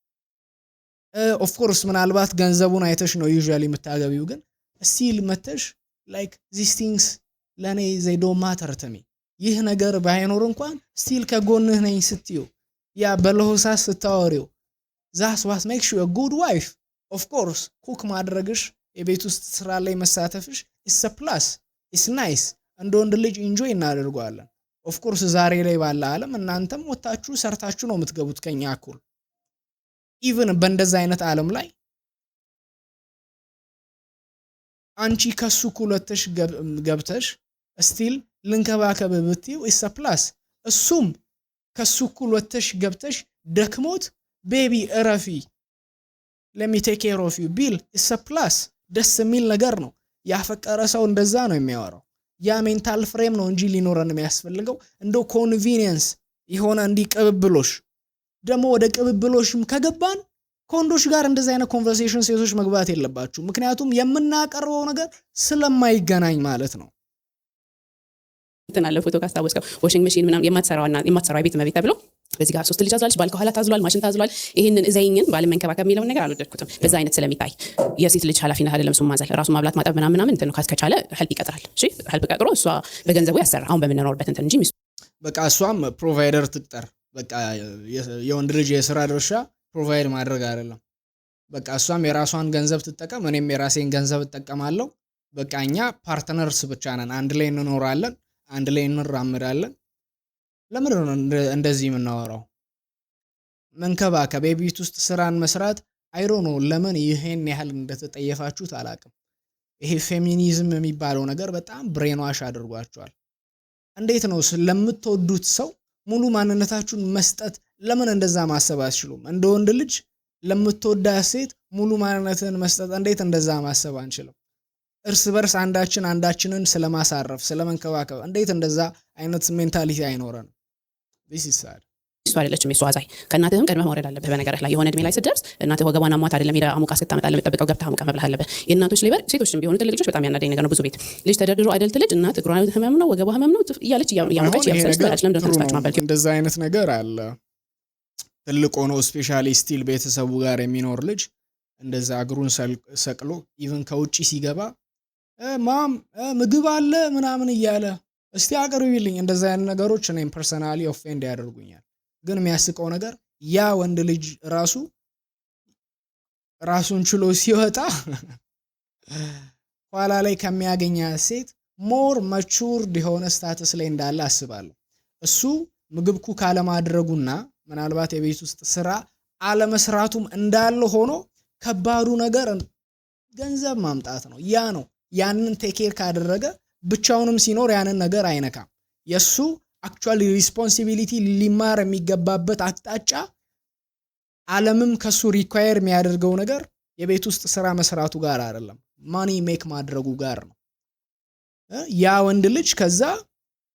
ኦፍ ኮርስ ምናልባት ገንዘቡን አይተሽ ነው ዩዥዋሊ የምታገቢው ግን ስቲል መተሽ like these things ለኔ they don't matter to me ይህ ነገር ባይኖር እንኳን ስቲል ከጎንህ ነኝ ስትዩ ያ በለሆሳስ ስታወሪው that's what makes you a good wife of course ኩክ ማድረግሽ የቤት ውስጥ ስራ ላይ መሳተፍሽ is a plus is nice እንደ ወንድ ልጅ ኢንጆይ እናደርጋለን ኦፍ ኮርስ ዛሬ ላይ ባለ ዓለም እናንተም ወጣችሁ ሰርታችሁ ነው የምትገቡት ከኛ እኩል ኢቭን በእንደዛ አይነት ዓለም ላይ አንቺ ከሱ ኩለተሽ ገብተሽ ስቲል ልንከባከብ ብትዩ is a plus እሱም ከሱ ኩለተሽ ገብተሽ ደክሞት ቤቢ እረፊ let me take care of you ቢል is a plus ደስ የሚል ነገር ነው ያፈቀረ ሰው እንደዛ ነው የሚያወራው ያ ሜንታል ፍሬም ነው እንጂ ሊኖረን የሚያስፈልገው እንደው ኮንቪኒየንስ ይሆነ እንዲ ቅብብሎሽ ደሞ ወደ ቅብብሎሽም ከገባን ኮንዶሽ ጋር እንደዛ አይነት ኮንቨርሴሽን ሴቶች መግባት የለባችሁ ምክንያቱም የምናቀርበው ነገር ስለማይገናኝ ማለት ነው ተናለ ፎቶ ካስታወስከው ዋሺንግ ማሽን ምናምን የማትሰራው ቤት መቤት ተብሎ በዚህ ጋር 3 ልጅ አዝላለች፣ ባል ከኋላ ታዝሏል፣ ማሽን ታዝሏል። ይሄንን እዘይኝን ባል መንከባከብ የሚለውን ነገር አልወደድኩትም። በዛ አይነት ስለሚታይ የሴት ልጅ ኃላፊነት አይደለም እሱ ማዘል፣ ራሱ ማብላት ማጠብ ምናምን እንትን ከቻለ ሄልፕ ይቀጥራል። እሺ ሄልፕ ቀጥሮ እሷ በገንዘቡ ያሰራ አሁን በምንኖርበት እንትን እንጂ በቃ እሷም ፕሮቫይደር ትቅጠር። በቃ የወንድ ልጅ የስራ ድርሻ ፕሮቫይድ ማድረግ አይደለም። በቃ እሷም የራሷን ገንዘብ ትጠቀም፣ እኔም የራሴን ገንዘብ እጠቀማለሁ። በቃ እኛ ፓርትነርስ ብቻ ነን፣ አንድ ላይ እንኖራለን፣ አንድ ላይ እንራምዳለን። ለምን ነው እንደዚህ የምናወራው? መንከባከብ፣ የቤት ውስጥ ስራን መስራት አይሮ ነው። ለምን ይሄን ያህል እንደተጠየፋችሁት አላቅም። ይሄ ፌሚኒዝም የሚባለው ነገር በጣም ብሬንዋሽ አድርጓቸዋል። እንዴት ነው ለምትወዱት ሰው ሙሉ ማንነታችሁን መስጠት? ለምን እንደዛ ማሰብ አትችሉም? እንደ ወንድ ልጅ ለምትወዳት ሴት ሙሉ ማንነትን መስጠት እንዴት እንደዛ ማሰብ አንችልም? እርስ በርስ አንዳችንን ስለማሳረፍ ስለመንከባከብ እንዴት እንደዛ አይነት ሜንታሊቲ አይኖረንም? this is sad። እሱ አይደለችም የሱ አዛይ። ከእናትህም ቀድመህ መውረድ አለብህ። በነገርህ ላይ የሆነ እድሜ ላይ ስትደርስ እናትህ ወገቧን አሟት አይደለም ሄዳ አሙቃ ስታመጣለህ የምትጠብቀው፣ ገብተህ አሙቃ መብላት አለብህ። የእናቶች ሌበር ሴቶችም ቢሆኑ ትልቅ ልጆች በጣም ያናደኝ ነገር ነው። ብዙ ቤት ልጅ ተደርድሮ አይደል ትልጅ እናት እግሯ ህመም ነው ወገቧ ህመም ነው እያለች እያሞቀች እያመሰለች ትላለች። ለምን ተነስታችሁ ማበል? እንደዛ አይነት ነገር አለ። ትልቅ ሆኖ ስፔሻሊ ስቲል ቤተሰቡ ጋር የሚኖር ልጅ እንደዛ እግሩን ሰቅሎ ኢቭን ከውጪ ሲገባ ማም ምግብ አለ ምናምን እያለ እስቲ አቅርቢልኝ። እንደዛ አይነት ነገሮች እኔም ፐርሰናሊ ኦፌንድ ያደርጉኛል። ግን የሚያስቀው ነገር ያ ወንድ ልጅ ራሱን ችሎ ሲወጣ ኋላ ላይ ከሚያገኛት ሴት ሞር ማቹርድ የሆነ ስታተስ ላይ እንዳለ አስባለሁ። እሱ ምግብ ኩክ አለማድረጉና ምናልባት የቤት ውስጥ ስራ አለመስራቱም እንዳለ ሆኖ ከባዱ ነገር ገንዘብ ማምጣት ነው። ያ ነው። ያንን ቴኬር ካደረገ ብቻውንም ሲኖር ያንን ነገር አይነካም። የሱ አክቹዋሊ ሪስፖንሲቢሊቲ ሊማር የሚገባበት አቅጣጫ ዓለምም ከሱ ሪኳየር የሚያደርገው ነገር የቤት ውስጥ ስራ መስራቱ ጋር አይደለም፣ ማኒ ሜክ ማድረጉ ጋር ነው። ያ ወንድ ልጅ ከዛ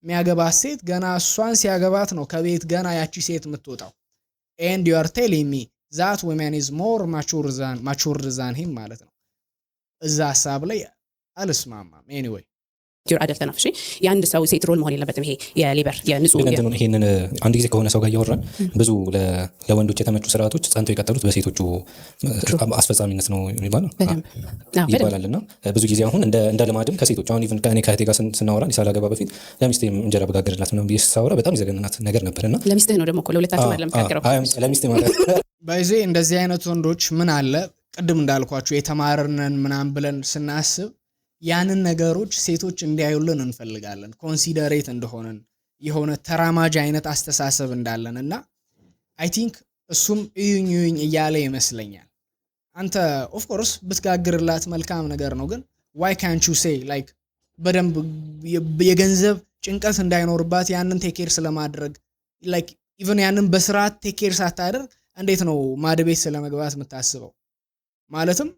የሚያገባት ሴት ገና እሷን ሲያገባት ነው ከቤት ገና ያቺ ሴት የምትወጣው። and you are telling me that woman is more mature than him ማለት ነው። እዛ ሐሳብ ላይ አልስማማም። ኤኒዌይ ጆር አደልተ ነው። እሺ የአንድ ሰው ሴት ሮል መሆን የለበትም። ይሄ የሊበር የንጹህ ይሄንን አንድ ጊዜ ከሆነ ሰው ጋር እያወራን ብዙ ለወንዶች የተመቹ ስርዓቶች ጸንተው የቀጠሉት በሴቶቹ አስፈጻሚነት ነው ይባላልና ብዙ ጊዜ አሁን እንደ ልማድም ከሴቶች አሁን ኢቭን ከእኔ ከእህቴ ጋር ስናወራ ሳላገባ በፊት ለሚስቴ እንጀራ በጋገርላት ምናምን ብዬ ሳወራ በጣም ይዘገንናት ነገር ነበርና ለሚስትህ ነው ደግሞ እኮ ለሁለታችሁ አይደለም ተጋገረው ለሚስቴ ማለት ባይዜ እንደዚህ አይነት ወንዶች ምን አለ ቅድም እንዳልኳችሁ የተማርነን ምናምን ብለን ስናስብ ያንን ነገሮች ሴቶች እንዲያዩልን እንፈልጋለን። ኮንሲደሬት እንደሆነን የሆነ ተራማጅ አይነት አስተሳሰብ እንዳለን እና አይ ቲንክ እሱም እዩኝ እያለ ይመስለኛል። አንተ ኦፍ ኮርስ ብትጋግርላት መልካም ነገር ነው፣ ግን why can't you say like በደንብ የገንዘብ ጭንቀት እንዳይኖርባት ያንን ቴኬር ስለማድረግ like even ያንን በስርዓት ቴኬር ሳታደርግ እንዴት ነው ማድቤት ስለመግባት የምታስበው? ማለትም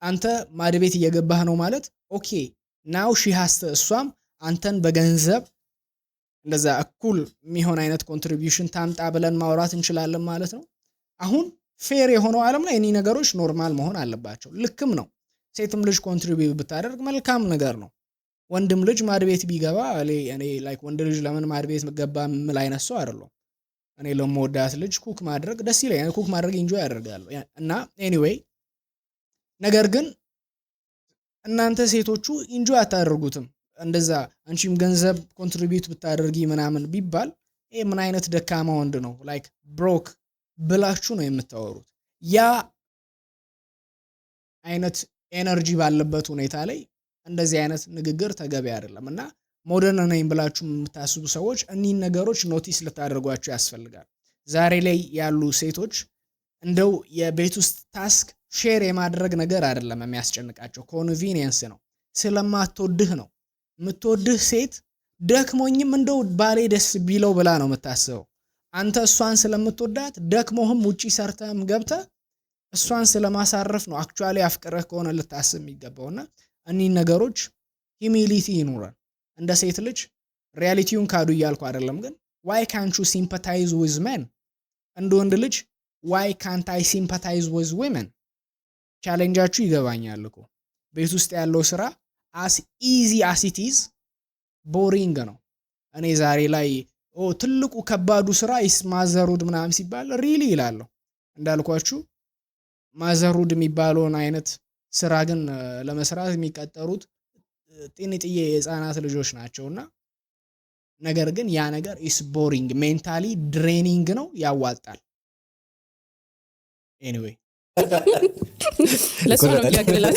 አንተ ማድቤት እየገባህ ነው ማለት ኦኬ ናው ሺ ሃስ እሷም አንተን በገንዘብ እንደዛ እኩል የሚሆን አይነት ኮንትሪቢዩሽን ታምጣ ብለን ማውራት እንችላለን ማለት ነው። አሁን ፌር የሆነው ዓለም ላይ እኔ ነገሮች ኖርማል መሆን አለባቸው። ልክም ነው። ሴትም ልጅ ኮንትሪቢዩት ብታደርግ መልካም ነገር ነው። ወንድም ልጅ ማድቤት ቢገባ እኔ ላይክ ወንድ ልጅ ለምን ማድቤት ገባ ምን አይነት ሰው አይደለም። እኔ ለምወዳት ልጅ ኩክ ማድረግ ደስ ይለኛል። ኩክ ማድረግ ኢንጆይ ያደርጋለሁ እና ኤኒዌይ ነገር ግን እናንተ ሴቶቹ ኢንጆይ አታደርጉትም። እንደዛ አንቺም ገንዘብ ኮንትሪቢዩት ብታደርጊ ምናምን ቢባል ይሄ ምን አይነት ደካማ ወንድ ነው ላይክ ብሮክ ብላችሁ ነው የምታወሩት። ያ አይነት ኤነርጂ ባለበት ሁኔታ ላይ እንደዚህ አይነት ንግግር ተገቢ አይደለም እና ሞደርን ነኝ ብላችሁ የምታስቡ ሰዎች እኒን ነገሮች ኖቲስ ልታደርጓቸው ያስፈልጋል። ዛሬ ላይ ያሉ ሴቶች እንደው የቤት ውስጥ ታስክ ሼር የማድረግ ነገር አይደለም የሚያስጨንቃቸው፣ ኮንቪኒየንስ ነው። ስለማትወድህ ነው። የምትወድህ ሴት ደክሞኝም እንደው ባሌ ደስ ቢለው ብላ ነው የምታስበው። አንተ እሷን ስለምትወዳት ደክሞህም ውጪ ሰርተህም ገብተህ እሷን ስለማሳረፍ ነው አክቹአሊ አፍቅረህ ከሆነ ልታስብ የሚገባውና እኒን ነገሮች ሂዩሚሊቲ ይኑረን። እንደ ሴት ልጅ ሪያሊቲውን ካዱ እያልኩ አይደለም፣ ግን why can't you sympathize with men? እንደ ወንድ ልጅ why can't I sympathize with women? ቻሌንጃችሁ ይገባኛል እኮ ቤት ውስጥ ያለው ስራ as easy as it is boring ነው። እኔ ዛሬ ላይ ትልቁ ከባዱ ስራ ማዘሩድ ምናምን ሲባል ሪሊ ይላል እንዳልኳችሁ ማዘሩድ የሚባለውን አይነት ስራ ግን ለመስራት የሚቀጠሩት ጤንጥዬ የህፃናት ልጆች ናቸውና ነገር ግን ያ ነገር ኢስ ቦሪንግ ሜንታሊ ድሬኒንግ ነው ያዋጣል ኤኒዌይ ለሱ ነው ያግላል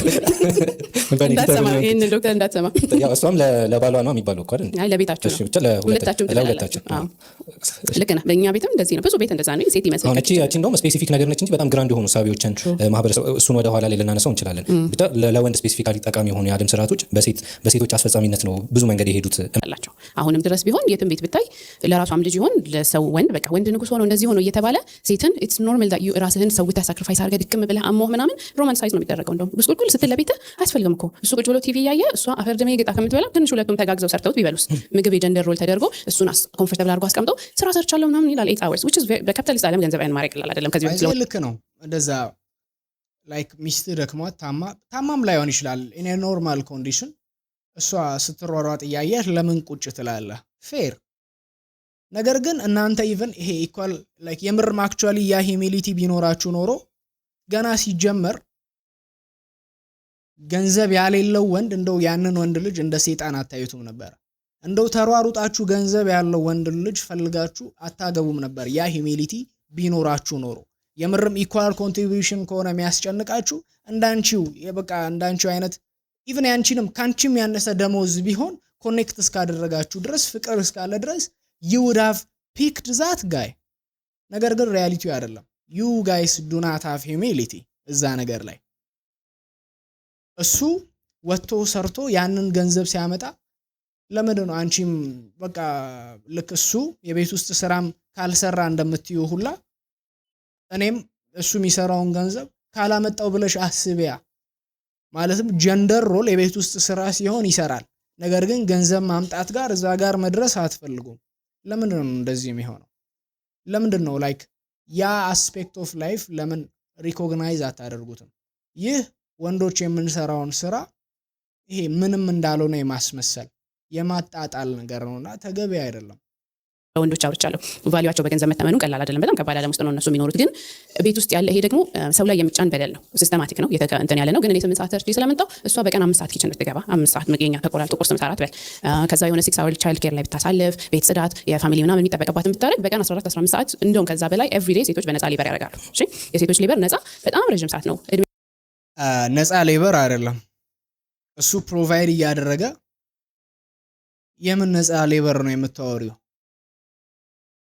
እንዳትሰማ ይሄን ዶክተር እንዳትሰማ ያው እሷም ለባሏ ነው የሚባለው እኮ አይደል አይ ለቤታችሁ ነው ለሁለታችሁ ልክ ነህ በእኛ ቤትም እንደዚህ ነው ብዙ ቤት እንደዛ ነው ሴት ይመስል አሁን እቺ እንደውም ስፔሲፊክ ነገር ነች እንጂ በጣም ግራንድ የሆኑ ሳቢዎችን ማህበረሰብ እሱን ወደ ኋላ ላይ ልናነሳው እንችላለን ብቻ ለወንድ ስፔሲፊካሊ ጠቃሚ የሆኑ የአደም ስርዓቶች በሴቶች አስፈጻሚነት ነው ብዙ መንገድ የሄዱት አላቸው አሁንም ድረስ ቢሆን የትም ቤት ብታይ ለራሷም ልጅ ይሆን ለሰው ወንድ በቃ ወንድ ንጉስ ሆኖ እንደዚህ ሆኖ እየተባለ ሴትን ኢትስ ኖርማል ዳት ዩ ራስህን ሰው ታሳክሪፋይስ አድርገህ ድክም ብለህ አሞህ ምናምን ሮማንሳይዝ ነው የሚደረገው እንደውም ጉስቁልቁል ስትል ለቤትህ አያስፈልግም እኮ እሱ ቁጭ ብሎ ቲቪ ያየ እሷ አፈር ደሜ ገጣ ከምትበላ ትንሽ ሁለቱም ተጋግዘው ሰርተውት ቢበሉስ ምግብ የጀንደር ሮል ተደርጎ እሱን ኮምፎርታብል አድርጎ አስቀምጠው ስራ ሰርቻለሁ ምናምን ይላል 8 hours which is በካፒታሊስት ዓለም ገንዘብ ያን ማድረግ ይላል አይደለም ከዚህ በፊት ነው ልክ ነው እንደዛ ላይክ ሚስት ደክሟት ታማም ላይሆን ይችላል ኢን ኤ ኖርማል ኮንዲሽን እሷ ስትሯሯጥ እያየህ ለምን ቁጭ ትላለህ ፌር ነገር ግን እናንተ ኢቭን ይሄ ኢኳል ላይክ የምርም አክቹአሊ ያ ሂዩሚሊቲ ቢኖራችሁ ኖሮ ገና ሲጀመር ገንዘብ ያሌለው ወንድ እንደው ያንን ወንድ ልጅ እንደ ሰይጣን አታዩትም ነበር እንደው ተሯሩጣችሁ ገንዘብ ያለው ወንድ ልጅ ፈልጋችሁ አታገቡም ነበር ያ ሂዩሚሊቲ ቢኖራችሁ ኖሮ የምርም ኢኳል ኮንትሪቢዩሽን ከሆነ የሚያስጨንቃችሁ እንዳንቺው የበቃ እንዳንቺው አይነት ኢቭን ያንቺንም ካንቺም ያነሰ ደሞዝ ቢሆን ኮኔክት እስካደረጋችሁ ድረስ ፍቅር እስካለ ድረስ you would have picked that guy ነገር ግን ሪያሊቲው አይደለም you guys do not have humility እዛ ነገር ላይ እሱ ወጥቶ ሰርቶ ያንን ገንዘብ ሲያመጣ ለምንድን ነው አንቺም በቃ ልክ እሱ የቤት ውስጥ ስራም ካልሰራ እንደምትዩ ሁላ እኔም እሱ የሚሰራውን ገንዘብ ካላመጣው ብለሽ አስቢያ ማለትም ጀንደር ሮል የቤት ውስጥ ስራ ሲሆን ይሰራል ነገር ግን ገንዘብ ማምጣት ጋር እዛ ጋር መድረስ አትፈልጉም ለምንድን ነው እንደዚህ የሚሆነው ለምንድን ነው ላይክ ያ አስፔክት ኦፍ ላይፍ ለምን ሪኮግናይዝ አታደርጉትም ይህ ወንዶች የምንሰራውን ስራ ይሄ ምንም እንዳልሆነ የማስመሰል የማጣጣል ነገር ነውና ተገቢ አይደለም ወንዶች አውርቻለሁ ቫልዩአቸው በገንዘብ መተመኑ ቀላል አይደለም በጣም ከባድ ዓለም ውስጥ ነው እነሱ የሚኖሩት ግን ቤት ውስጥ ያለ ይሄ ደግሞ ሰው ላይ የሚጫን በደል ነው ሲስተማቲክ ነው እንትን ያለ ነው ግን እኔ 8 ሰዓት ሰርቼ ስለመጣው እሷ በቀን 5 ሰዓት ኪችን ብትገባ 5 ሰዓት መገኛ ተቆራርጦ ቁርስ ምሳራት በል ከዛ የሆነ 6 hour ቻይልድ ኬር ላይ ብታሳልፍ ቤት ጽዳት የፋሚሊ ምናምን የሚጠበቅባትን ብታረግ በቀን 14 15 ሰዓት እንደውም ከዛ በላይ ኤቭሪዴይ ሴቶች በነፃ ሌበር ያደርጋሉ እሺ የሴቶች ሌበር ነፃ በጣም ረጅም ሰዓት ነው ነፃ ሌበር አይደለም እሱ ፕሮቫይድ እያደረገ የምን ነፃ ሌበር ነው የምታወሪው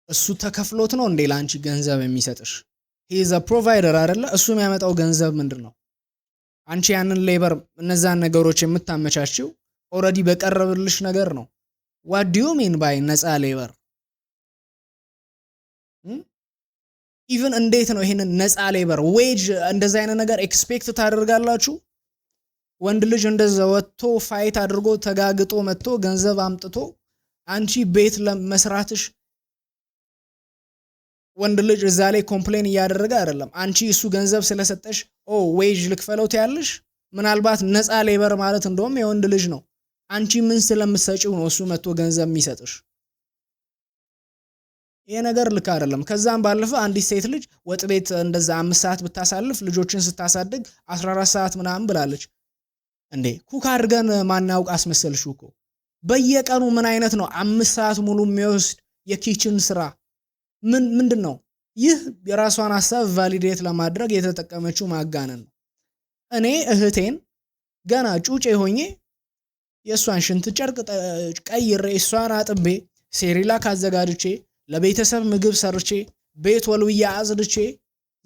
እሱ ተከፍሎት ነው እንዴ ላንቺ ገንዘብ የሚሰጥሽ he is a provider አይደለ እሱ የሚያመጣው ገንዘብ ምንድነው አንቺ ያንን ሌበር እነዛን ነገሮች የምታመቻችው ኦሬዲ በቀረበልሽ ነገር ነው what do you mean by ነፃ ሌበር ኢቭን እንዴት ነው ይሄንን ነፃ ሌበር ዌጅ እንደዛ አይነት ነገር ኤክስፔክት ታደርጋላችሁ ወንድ ልጅ እንደዛ ወጥቶ ፋይት አድርጎ ተጋግጦ መጥቶ ገንዘብ አምጥቶ አንቺ ቤት ለመስራትሽ ወንድ ልጅ እዛ ላይ ኮምፕሌን እያደረገ አይደለም አንቺ እሱ ገንዘብ ስለሰጠሽ ዌጅ ልክፈለው ትያለሽ ምናልባት ነፃ ሌበር ማለት እንደውም የወንድ ልጅ ነው አንቺ ምን ስለምትሰጪው ነው እሱ መጥቶ ገንዘብ የሚሰጥሽ ይሄ ነገር ልክ አይደለም ከዛም ባለፈ አንዲት ሴት ልጅ ወጥ ቤት እንደዛ 5 ሰዓት ብታሳልፍ ልጆችን ስታሳድግ 14 ሰዓት ምናምን ብላለች እንዴ ኩክ አድርገን ማናውቅ አስመሰልሽው እኮ በየቀኑ ምን አይነት ነው 5 ሰዓት ሙሉ የሚወስድ የኪችን ስራ ምንድነው ይህ የራሷን ሐሳብ ቫሊዴት ለማድረግ የተጠቀመችው ማጋነን ነው እኔ እህቴን ገና ጩጬ ሆኜ የሷን ሽንት ጨርቅ ቀይሬ እሷን አጥቤ ሴሪላክ አዘጋጅቼ ለቤተሰብ ምግብ ሰርቼ ቤት ወልውያ አጽድቼ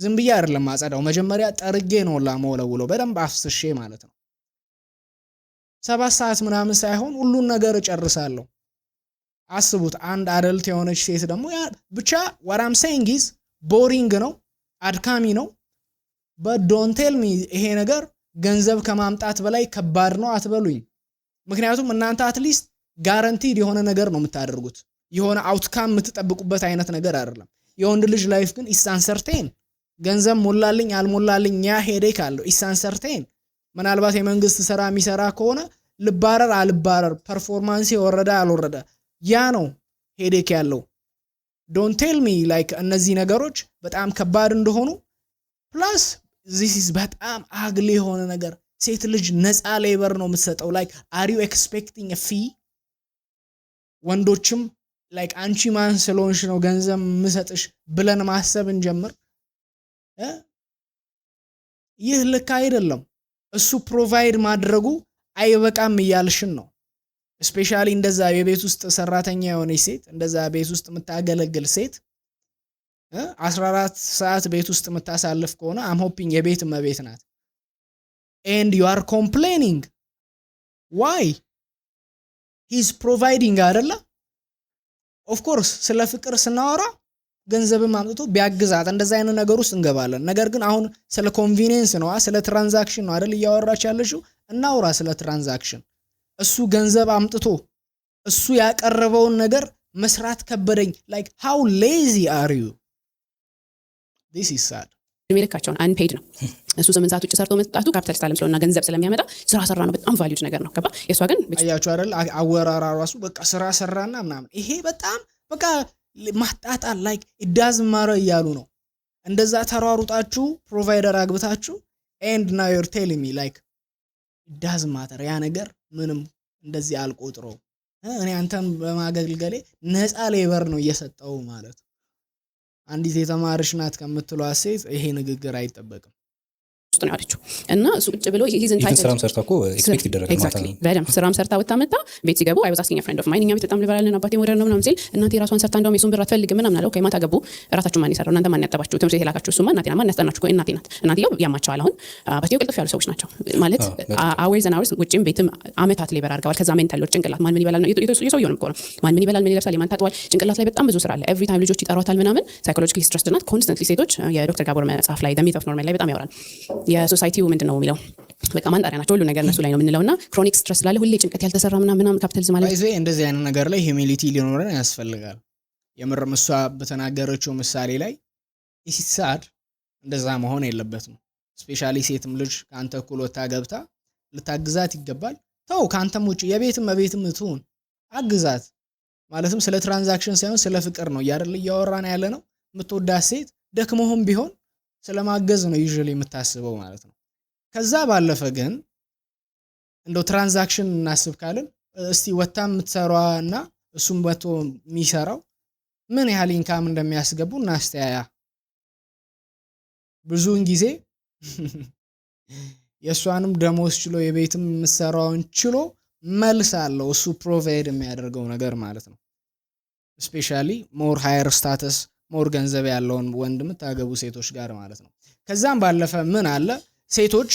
ዝም ብዬ አይደለም ማጸዳው መጀመሪያ ጠርጌ ነው ላሞለውለው በደንብ አፍስሼ ማለት ነው 7 ሰዓት ምናምን ሳይሆን ሁሉን ነገር እጨርሳለሁ አስቡት አንድ አደልት የሆነች ሴት ደግሞ ያ ብቻ what I'm saying is boring ነው አድካሚ ነው but don't tell me ይሄ ነገር ገንዘብ ከማምጣት በላይ ከባድ ነው አትበሉኝ ምክንያቱም እናንተ አትሊስት ጋራንቲድ የሆነ ነገር ነው የምታደርጉት የሆነ አውትካም የምትጠብቁበት አይነት ነገር አይደለም የወንድ ልጅ ላይፍ ግን is uncertain ገንዘብ ሞላልኝ አልሞላልኝ ያ ሄዴክ አለው is uncertain ምናልባት የመንግስት ስራ የሚሰራ ከሆነ ልባረር አልባረር ፐርፎርማንስ ወረደ አልወረደ ያ ነው ሄዴክ ያለው ዶንት ቴል ሚ ላይክ እነዚህ ነገሮች በጣም ከባድ እንደሆኑ ፕላስ this is በጣም አግሊ የሆነ ነገር ሴት ልጅ ነፃ ሌበር ነው የምትሰጠው like are you expecting a fee ወንዶችም like አንቺ ማን ስለሆንሽ ነው ገንዘብ የምሰጥሽ ብለን ማሰብ እንጀምር ይህ ልክ አይደለም እሱ ፕሮቫይድ ማድረጉ አይበቃም እያልሽን ነው ስፔሻሊ እንደዛ የቤት ውስጥ ሰራተኛ የሆነች ሴት እንደዛ ቤት ውስጥ የምታገለግል ሴት 14 ሰዓት ቤት ውስጥ የምታሳልፍ ከሆነ I'm hoping የቤት መቤት ናት and you are complaining why he's providing አይደለ of course ስለ ፍቅር ስናወራ ገንዘብም አምጥቶ ቢያግዛት እንደዛ አይነት ነገር ውስጥ እንገባለን ነገር ግን አሁን ስለ ኮንቪኒየንስ ነው ስለ ትራንዛክሽን ነው አይደል ያወራች ያለሽው እናውራ ስለ ትራንዛክሽን እሱ ገንዘብ አምጥቶ እሱ ያቀረበውን ነገር መስራት ከበደኝ like how lazy are you this is sad የሚልካቸውን አንፔድ ነው እሱ 8 ሰዓት ውጭ ሰርቶ መጣቱ ካፒታሊስት ዓለም ስለሆነና ገንዘብ ስለሚያመጣ ስራ ሰራ ነው በጣም ቫልዩድ ነገር ነው ከባ የሷ ግን አያችሁ አይደል አወራራ ራሱ በቃ ስራ ሰራና ምናምን ይሄ በጣም በቃ ማጣጣል like it doesn't matter እያሉ ነው እንደዛ ተሯሩጣችሁ ፕሮቫይደር አግብታችሁ and now you're telling me like it doesn't matter ያ ነገር ምንም እንደዚህ አልቆጥረው እኔ አንተም በማገልገሌ ነፃ ሌበር ነው እየሰጠው ማለት አንዲት የተማረች ናት ከምትለው ሴት ይሄ ንግግር አይጠበቅም ውስጥ ነው ያለችው እና እሱ ቁጭ ብሎ he's entitled ስራም ሰርታኮ ኤክስፔክት ይደረጋል ማለት ነው በደም ስራም ሰርታ ወጣመጣ ቤት ሲገቡ I was asking a friend of mine እኛ ቤት በጣም ሊበራልን አባቴ ሞደር ነው ምናምን ሲል እናቴ ራሷን ሰርታ እንደውም የሱን ብር አትፈልግም ምናምን አለ ኦኬ ማታ ገቡ ራሳችሁ ማን ይሰራው እናንተ ማን ያጠባችሁ ትምርት የላካችሁ እሱማ እናቴና ማን ያስጠናችሁ እናቴ ናት እናቴው ያማቻል አሁን አባቴው ቅልጥፍ ያሉ ሰዎች ናቸው ማለት hours and hours ውጪም ቤትም አመታት ሊበር አድርገዋል ከዛ ሜንታል ጭንቅላት ማን ምን ይበላል ነው የሰውየውንም እኮ ነው ማን ምን ይበላል ምን ይለብሳል ማን ታጥዋል ጭንቅላት ላይ በጣም ብዙ ስራ አለ every time ልጆች ይጠራውታል ምናምን psychologically stressed ናት constantly ሴቶች የዶክተር ጋቦር መጽሐፍ ላይ the myth of normal ላይ በጣም ያወራል የሶሳይቲው ነው የሚለው በቃ ማንጣሪያ ናቸው ሁሉ ነገር እነሱ ላይ ነው የምንለውና ክሮኒክ ስትረስ ስላለ ሁሌ ጭንቀት ያልተሰራ ምናምን ካፒታሊዝም ማለት ነው እንደዚህ አይነት ነገር ላይ ሂዩሚሊቲ ሊኖረን ያስፈልጋል የምርም እሷ በተናገረችው ምሳሌ ላይ ኢሲሳድ እንደዛ መሆን የለበትም ስፔሻሊ ሴትም ልጅ ካንተ እኩል ወጣ ገብታ ልታግዛት ይገባል ተው ካንተም ውጪ የቤትም መቤትም ትሁን አግዛት ማለትም ስለ ትራንዛክሽን ሳይሆን ስለ ፍቅር ነው ያረል ያወራና ያለ ነው የምትወዳት ሴት ደክሞህም ቢሆን ስለማገዝ ነው ዩዥሊ የምታስበው ማለት ነው ከዛ ባለፈ ግን እንደው ትራንዛክሽን እናስብ ካልን እስቲ ወጣም የምትሰራውና እሱም ወጥቶ የሚሰራው ምን ያህል ኢንካም እንደሚያስገቡ እናስተያያ ብዙውን ጊዜ የሷንም ደሞዝ ችሎ የቤትም የምትሰራውን ችሎ መልስ አለው እሱ ፕሮቫይድ የሚያደርገው ነገር ማለት ነው ስፔሻሊ ሞር ሃየር ስታተስ ሞር ገንዘብ ያለውን ወንድ የምታገቡ ሴቶች ጋር ማለት ነው ከዛም ባለፈ ምን አለ ሴቶች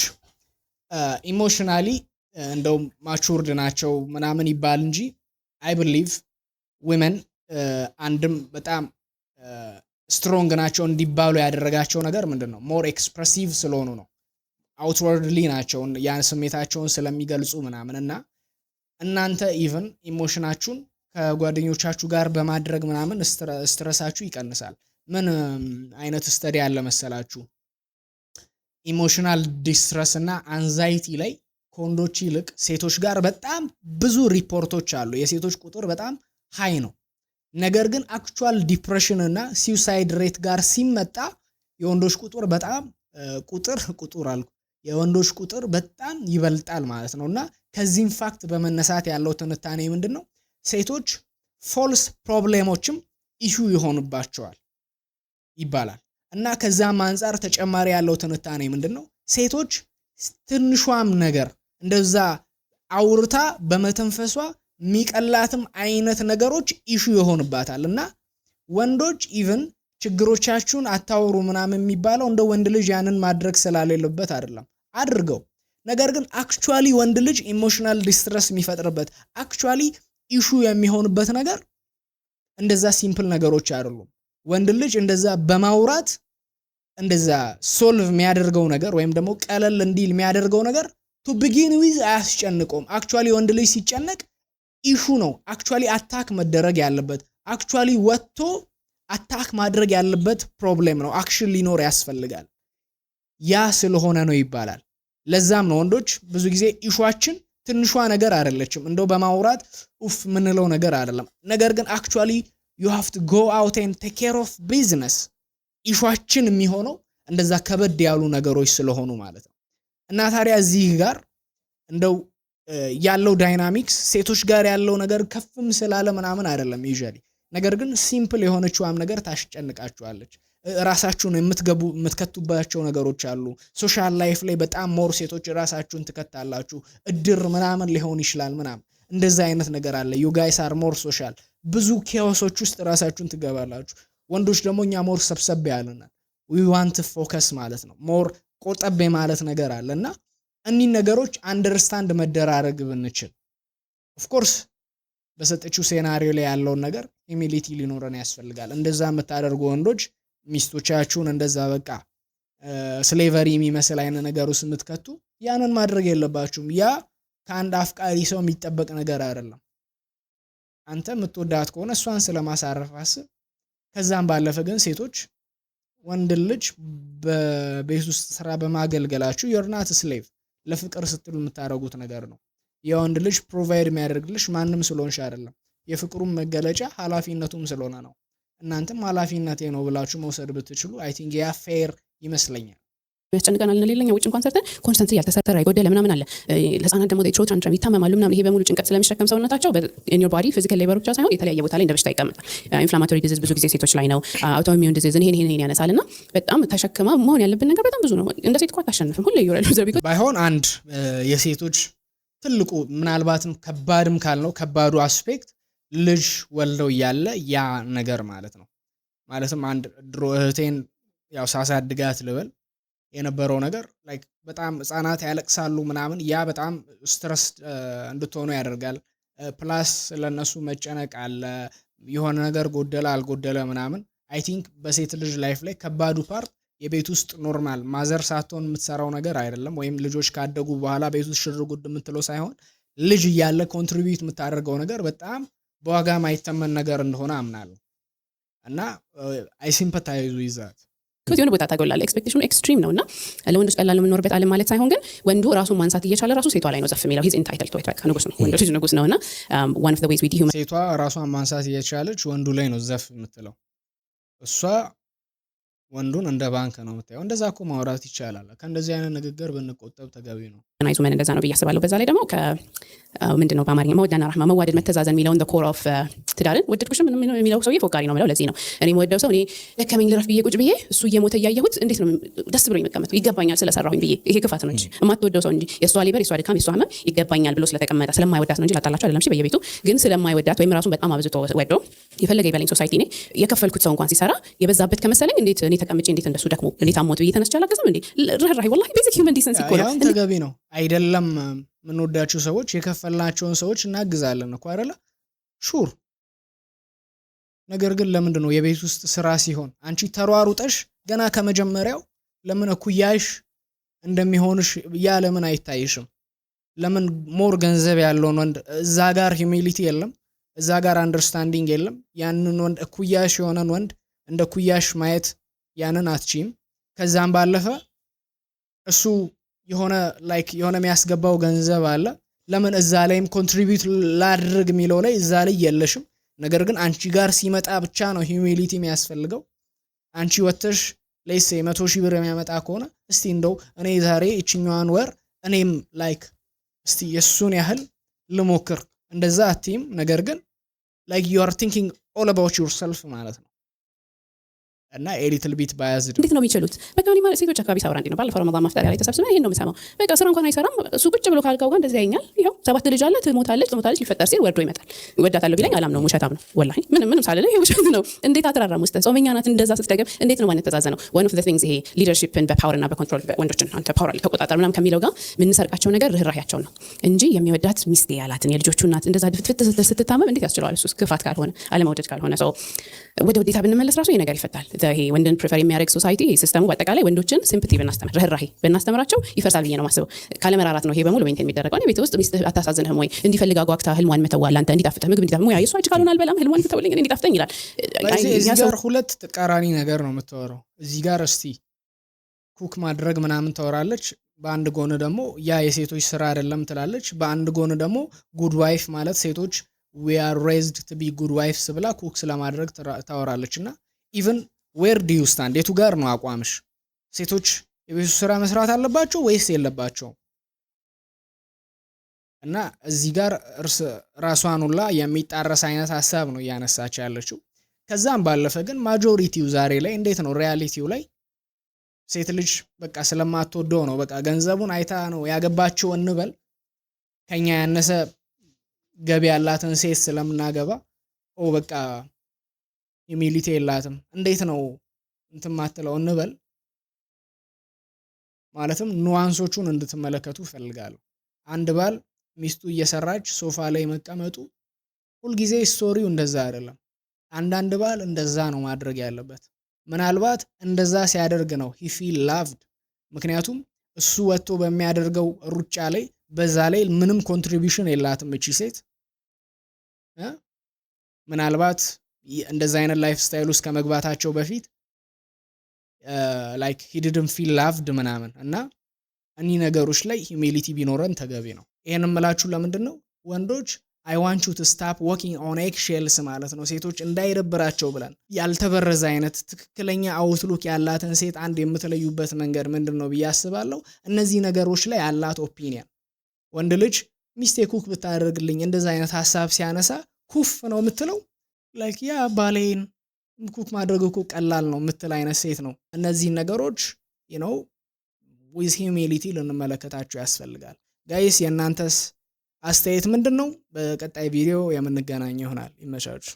ኢሞሽናሊ እንደው ማቹርድ ናቸው ምናምን ይባል እንጂ I believe women አንድም በጣም ስትሮንግ ናቸው እንዲባሉ ያደረጋቸው ነገር ምንድነው ሞር ኤክስፕሬሲቭ ስለሆኑ ነው አውትዋርድሊ ናቸው ያን ስሜታቸውን ስለሚገልጹ ምናምንና እናንተ ኢቭን ኢሞሽናችሁን ከጓደኞቻችሁ ጋር በማድረግ ምናምን ስትረሳችሁ ይቀንሳል ምን አይነት ስተዲ ያለ መሰላችሁ ኢሞሽናል ዲስትረስ እና አንዛይቲ ላይ ከወንዶች ይልቅ ሴቶች ጋር በጣም ብዙ ሪፖርቶች አሉ የሴቶች ቁጥር በጣም ሃይ ነው ነገር ግን አክቹዋል ዲፕሬሽን እና suicide rate ጋር ሲመጣ የወንዶች ቁጥር በጣም ቁጥር አልኩ የወንዶች ቁጥር በጣም ይበልጣል ማለት ነውና ከዚህም ፋክት በመነሳት ያለው ትንታኔ ምንድነው ሴቶች ፎልስ ፕሮብሌሞችም ኢሹ ይሆንባቸዋል ይባላል እና ከዛም አንፃር ተጨማሪ ያለው ትንታኔ ምንድነው ሴቶች ትንሿም ነገር እንደዛ አውርታ በመተንፈሷ ሚቀላትም አይነት ነገሮች ኢሹ ይሆንባታልና ወንዶች ኢቭን ችግሮቻችሁን አታውሩ ምናምን የሚባለው እንደ ወንድ ልጅ ያንን ማድረግ ስላሌለበት አይደለም አድርገው ነገር ግን አክቹአሊ ወንድ ልጅ ኢሞሽናል ዲስትረስ የሚፈጥርበት አክቹአሊ ኢሹ የሚሆንበት ነገር እንደዛ ሲምፕል ነገሮች አይደሉም ወንድ ልጅ እንደዛ በማውራት እንደዛ ሶልቭ የሚያደርገው ነገር ወይም ደግሞ ቀለል እንዲል የሚያደርገው ነገር to begin with አያስጨንቀውም አክቹአሊ ወንድ ልጅ ሲጨነቅ ኢሹ ነው አክቹአሊ አታክ መደረግ ያለበት አክቹአሊ ወጥቶ አታክ ማድረግ ያለበት ፕሮብሌም ነው አክሽን ሊኖር ያስፈልጋል ያ ስለሆነ ነው ይባላል ለዛም ነው ወንዶች ብዙ ጊዜ ኢሹአችን ትንሿ ነገር አይደለችም እንደው በማውራት ኡፍ ምንለው ነገር አይደለም ነገር ግን አክቹአሊ you have to go out and take care of business ኢሹአችን የሚሆነው እንደዛ ከበድ ያሉ ነገሮች ስለሆኑ ማለት ነው። እና ታዲያ እዚህ ጋር እንደው ያለው ዳይናሚክስ ሴቶች ጋር ያለው ነገር ከፍም ስላለ ምናምን አይደለም ዩዥዋሊ ነገር ግን ሲምፕል የሆነችዋም ነገር ታስጨንቃችኋለች ራሳችሁን የምትከቱባቸው ነገሮች አሉ ሶሻል ላይፍ ላይ በጣም ሞር ሴቶች ራሳችሁን ትከታላችሁ እድር ምናምን ሊሆን ይችላል ምናምን እንደዛ አይነት ነገር አለ you guys are more social ብዙ ኬዎሶች ውስጥ ራሳችሁን ትገባላችሁ ወንዶች ደግሞ እኛ ሞር ሰብሰብ ያለና we want to focus ማለት ነው ሞር ቆጠብ ማለት ነገር አለና እኒን ነገሮች አንደርስታንድ መደራረግ ብንችል ኦፍ ኮርስ በሰጠችው ሴናሪዮ ላይ ያለው ነገር ኢሚሊቲ ሊኖረን ያስፈልጋል እንደዛ የምታደርጉ ወንዶች ሚስቶቻችሁን እንደዛ በቃ ስሌቨሪ የሚመስል አይነ ነገር ውስጥ የምትከቱ ያንን ማድረግ የለባችሁም ያ ከአንድ አፍቃሪ ሰው የሚጠበቅ ነገር አይደለም አንተ የምትወዳት ከሆነ እሷን ስለማሳረፍ አስብ ከዛም ባለፈ ግን ሴቶች ወንድ ልጅ በቤት ውስጥ ስራ በማገልገላችሁ you're not a slave ለፍቅር ስትሉ የምታረጉት ነገር ነው የወንድ ልጅ ፕሮቫይድ የሚያደርግልሽ ማንም ስለሆንሽ አይደለም የፍቅሩም መገለጫ ኃላፊነቱም ስለሆነ ነው እናንተም ኃላፊነቴ ነው ብላችሁ መውሰድ ብትችሉ አይ ቲንክ ያ ፌር ይመስለኛል ያስጨንቀናል ለሌላኛ ውጭ እንኳን ሰርተን ኮንስተንትሊ ያልተሰራ ይጎደለ ምናምን አለ ለህፃናት ደግሞ they throat tantrum ይታመማሉ ምናምን ይሄ በሙሉ ጭንቀት ስለሚሸከም ሰውነታቸው in your body physical labor ብቻ ሳይሆን የተለያየ ቦታ ላይ እንደበሽታ ይቀመጣል inflammatory disease ብዙ ጊዜ ሴቶች ላይ ነው autoimmune disease ይሄን ያነሳልና በጣም ተሸክማ መሆን ያለብን ነገር በጣም ብዙ ነው እንደ ሴት እንኳን ታሸንፍም ሁሌ ይወራሉ ዘቢኮ ባይሆን አንድ የሴቶች ትልቁ ምናልባትም ከባድም ካልነው ከባዱ አስፔክት ልጅ ወልደው ያለ ያ ነገር ማለት ነው ማለትም አንድ ድሮ እህቴን ያው ሳሳድጋት ልበል የነበረው ነገር ላይክ በጣም ህፃናት ያለቅሳሉ ምናምን ያ በጣም ስትረስ እንድትሆኑ ያደርጋል ፕላስ ለነሱ መጨነቅ አለ የሆነ ነገር ጎደለ አልጎደለ ምናምን አይ ቲንክ በሴት ልጅ ላይፍ ላይ ከባዱ ፓርት የቤት ውስጥ ኖርማል ማዘር ሳትሆን የምትሰራው ነገር አይደለም ወይም ልጆች ካደጉ በኋላ ቤት ውስጥ ሽርጉድ የምትለው ሳይሆን ልጅ እያለ ኮንትሪቢዩት የምታደርገው ነገር በጣም በዋጋ ማይተመን ነገር እንደሆነ አምናለሁ እና አይ ሲምፓታይዝ ዊዝ ዛት ከዚሁን ቦታ ታገላለ ኤክስፔክቴሽኑ ኤክስትሪም ነውና ለወንዶች ቀላል ነው የምንኖርበት ዓለም ማለት ሳይሆን ግን ወንዱ ራሱን ማንሳት እየቻለ ራሱ ሴቷ ላይ ነው ዘፍ የሚለው ሂዝ ኢንታይትልድ ቱ ኢት በቃ ንጉስ ነው ወንዶች ንጉስ ነውና one of the ways we dehuman ሴቷ ራሷን ማንሳት እየቻለች ወንዱ ላይ ነው ዘፍ የምትለው እሷ ወንዱን እንደ ባንክ ነው የምታየው እንደዛ እኮ ማውራት ይቻላል ከእንደዚህ አይነት ንግግር ብንቆጠብ ተገቢ ነው ናይዙ ምን እንደዛ ነው ብያስባለሁ በዛ ላይ ደግሞ ምንድነው በአማርኛ መወደድና ረህማ መዋደድ መተዛዘን የሚለውን the core of ትዳርን ወደድኩሽም የሚለው ሰውዬ ፎጋሪ ነው ማለት ለዚህ ነው እኔ ወደው ሰው እኔ ለከመኝ ልረፍ ብዬ ቁጭ ብዬ እሱ እየሞተ ያያሁት እንዴት ነው ደስ ብሎኝ መቀመጥ ይገባኛል ስለሰራሁኝ ብዬ ይሄ ክፋት ነው እንጂ የማትወደው ሰው እንጂ የሷ ሊበር የሷ ድካም የሷ ህመም ይገባኛል ብሎ ስለተቀመጠ ስለማይወዳት ነው እንጂ ላጣላችሁ አይደለም እሺ በየቤቱ ግን ስለማይወዳት ወይም ራሱን በጣም አብዝቶ ወዶ የፈለገ ይበለኝ ሶሳይቲ ነኝ የከፈልኩት ሰው እንኳን ሲሰራ የበዛበት ከመሰለኝ እንዴት እኔ ተቀምጬ እንዴት እንደሱ ደክሞ እንዴት አሞት ብዬ ተነስቻለሁ አገዘም እንዴ ረህራይ ወላሂ ቤዚክ ሂውመን ዲሰንስ እኮ ነው ተገቢ ነው አይደለም ምንወዳቸው ሰዎች የከፈልናቸውን ሰዎች እናግዛለን እኮ አይደለ ሹር ነገር ግን ለምንድነው የቤት ውስጥ ስራ ሲሆን አንቺ ተሯሩጠሽ ገና ከመጀመሪያው ለምን እኩያሽ እንደሚሆንሽ ያ ለምን አይታይሽም ለምን ሞር ገንዘብ ያለውን ወንድ እዛ ጋር ሂዩሚሊቲ የለም እዛ ጋር አንደርስታንዲንግ የለም ያንን ወንድ እኩያሽ የሆነን ወንድ እንደ ኩያሽ ማየት ያንን አትችይም ከዛም ባለፈ እሱ የሆነ ላይክ የሆነ የሚያስገባው ገንዘብ አለ ለምን እዛ ላይም ኮንትሪቢዩት ላድርግ የሚለው ላይ እዛ ላይ የለሽም ነገር ግን አንቺ ጋር ሲመጣ ብቻ ነው ሂዩሚሊቲ የሚያስፈልገው አንቺ ወተሽ ለይስ 100,000 ብር የሚያመጣ ከሆነ እስቲ እንደው እኔ ዛሬ እቺኛዋን ወር እኔም ላይክ እስቲ የሱን ያህል ልሞክር እንደዛ አትይም ነገር ግን like you are thinking all about yourself ማለት ነው እና a little bit biased እንዴት ነው የሚችሉት በቃ እኔ ማለት ሴቶች አካባቢ ሳውራ እንዴ ነው ባለፈው ረመዳን ማፍጠሪያ ላይ ተሰብስበን ይሄን ነው የምሰማው በቃ ስራ እንኳን አይሰራም እሱ ቁጭ ብሎ ካልጋው ጋር እንደዚህ ያኛል ይሄው 7 ልጅ አለ ትሞታለች ሊፈጠር ሲል ወርዶ ይመጣል ይወዳታል ቢለኝ አላም ነው ውሸታም ነው ወላሂ ምንም ሳልለ ይሄ ውሸት ነው እንዴት አትራራም ውስጥ ጾመኛ ናት እንደዛ ስትደገም እንዴት ነው ማለት ተዛዘነው one of the things ይሄ ሊደርሺፕን በፓወር እና በኮንትሮል ወንዶችን አንተ ፓወር ላይ ተቆጣጣር ምናም ከሚለው ጋር ምን ሰርቃቸው ነገር ርህራያቸው ነው እንጂ የሚወዳት ሚስት ያላትን የልጆቹ እናት እንደዛ ድፍት ስትታመም እንዴት ያስችላል እሱ ክፋት ካልሆነ አለመውደድ ካልሆነ ሰው ወደ ውዴታ ብንመለስ ራሱ ይሄ ነገር ይፈታል ይሄ ወንድን ፕሪፈር የሚያደርግ ሶሳይቲ ሲስተሙ በአጠቃላይ ወንዶችን ሲምፓቲ ብናስተምር ርህራሄ ብናስተምራቸው ይፈርሳል ብዬ ነው ማስበው ካለመራራት ነው ይሄ በሙሉ ሜንቴን የሚደረገው እኔ ቤት ውስጥ ሚስት አታሳዝንህም ወይ እንዲፈልጋ ጓግታ ህልሟን መተዋል አንተ እንዲጣፍጥህ ምግብ እንዲጣፍጥህ ወይ እሱ ካልሆነ አልበላም ህልሟን ተተውልኝ እንዲጣፍጠኝ ይላል እዚህ ጋር ሁለት ተቃራኒ ነገር ነው የምትወራው እዚህ ጋር እስቲ ኩክ ማድረግ ምናምን ተወራለች በአንድ ጎን ደግሞ ያ የሴቶች ስራ አይደለም ትላለች በአንድ ጎን ደግሞ ጉድ ዋይፍ ማለት ሴቶች we are raised to be good wives ብላ ኩክ ስለማድረግ ታወራለች። እና even where do you stand የቱ ጋር ነው አቋምሽ? ሴቶች የቤቱ ስራ መስራት አለባቸው ወይስ የለባቸው? እና እዚህ ጋር ራሷን ሁላ የሚጣረስ አይነት ሐሳብ ነው እያነሳች ያለችው። ከዛም ባለፈ ግን ማጆሪቲው ዛሬ ላይ እንዴት ነው ሪያሊቲው ላይ ሴት ልጅ በቃ ስለማትወደው ነው በቃ ገንዘቡን አይታ ነው ያገባቸው እንበል ከኛ ያነሰ ገቢ ያላትን ሴት ስለምናገባ በቃ ኢሚሊቲ የላትም እንዴት ነው እንትን ማትለው እንበል። ማለትም ኑዋንሶቹን እንድትመለከቱ ፈልጋለሁ። አንድ ባል ሚስቱ እየሰራች ሶፋ ላይ መቀመጡ ሁልጊዜ ስቶሪው እንደዛ አይደለም። አንዳንድ ባል እንደዛ ነው ማድረግ ያለበት። ምናልባት እንደዛ ሲያደርግ ነው he feel loved። ምክንያቱም እሱ ወጥቶ በሚያደርገው ሩጫ ላይ በዛ ላይ ምንም ኮንትሪቢዩሽን የላትም እቺ ሴት። ምናልባት እንደዛ አይነት ላይፍ ስታይል ውስጥ ከመግባታቸው በፊት like he didn't feel loved ምናምን እና እኚህ ነገሮች ላይ ሂዩሚሊቲ ቢኖረን ተገቢ ነው። ይሄንን ምላችሁ ለምንድነው ወንዶች I want you to stop walking on eggshells ማለት ነው። ሴቶች እንዳይደብራቸው ብለን ያልተበረዘ አይነት ትክክለኛ አውትሉክ ያላትን ሴት አንድ የምትለዩበት መንገድ ምንድነው ብዬ አስባለሁ። እነዚህ ነገሮች ላይ ያላት ኦፒኒየን ወንድ ልጅ ሚስቴ ኩክ ብታደርግልኝ እንደዛ አይነት ሐሳብ ሲያነሳ ኩፍ ነው የምትለው like ያ ባሌን ኩክ ማድረግ እኮ ቀላል ነው የምትል አይነት ሴት ነው። እነዚህ ነገሮች you know with humility ልንመለከታቸው ያስፈልጋል። ጋይስ የእናንተስ አስተያየት ምንድነው? በቀጣይ ቪዲዮ የምንገናኝ ይሆናል። ይመቻችሁ።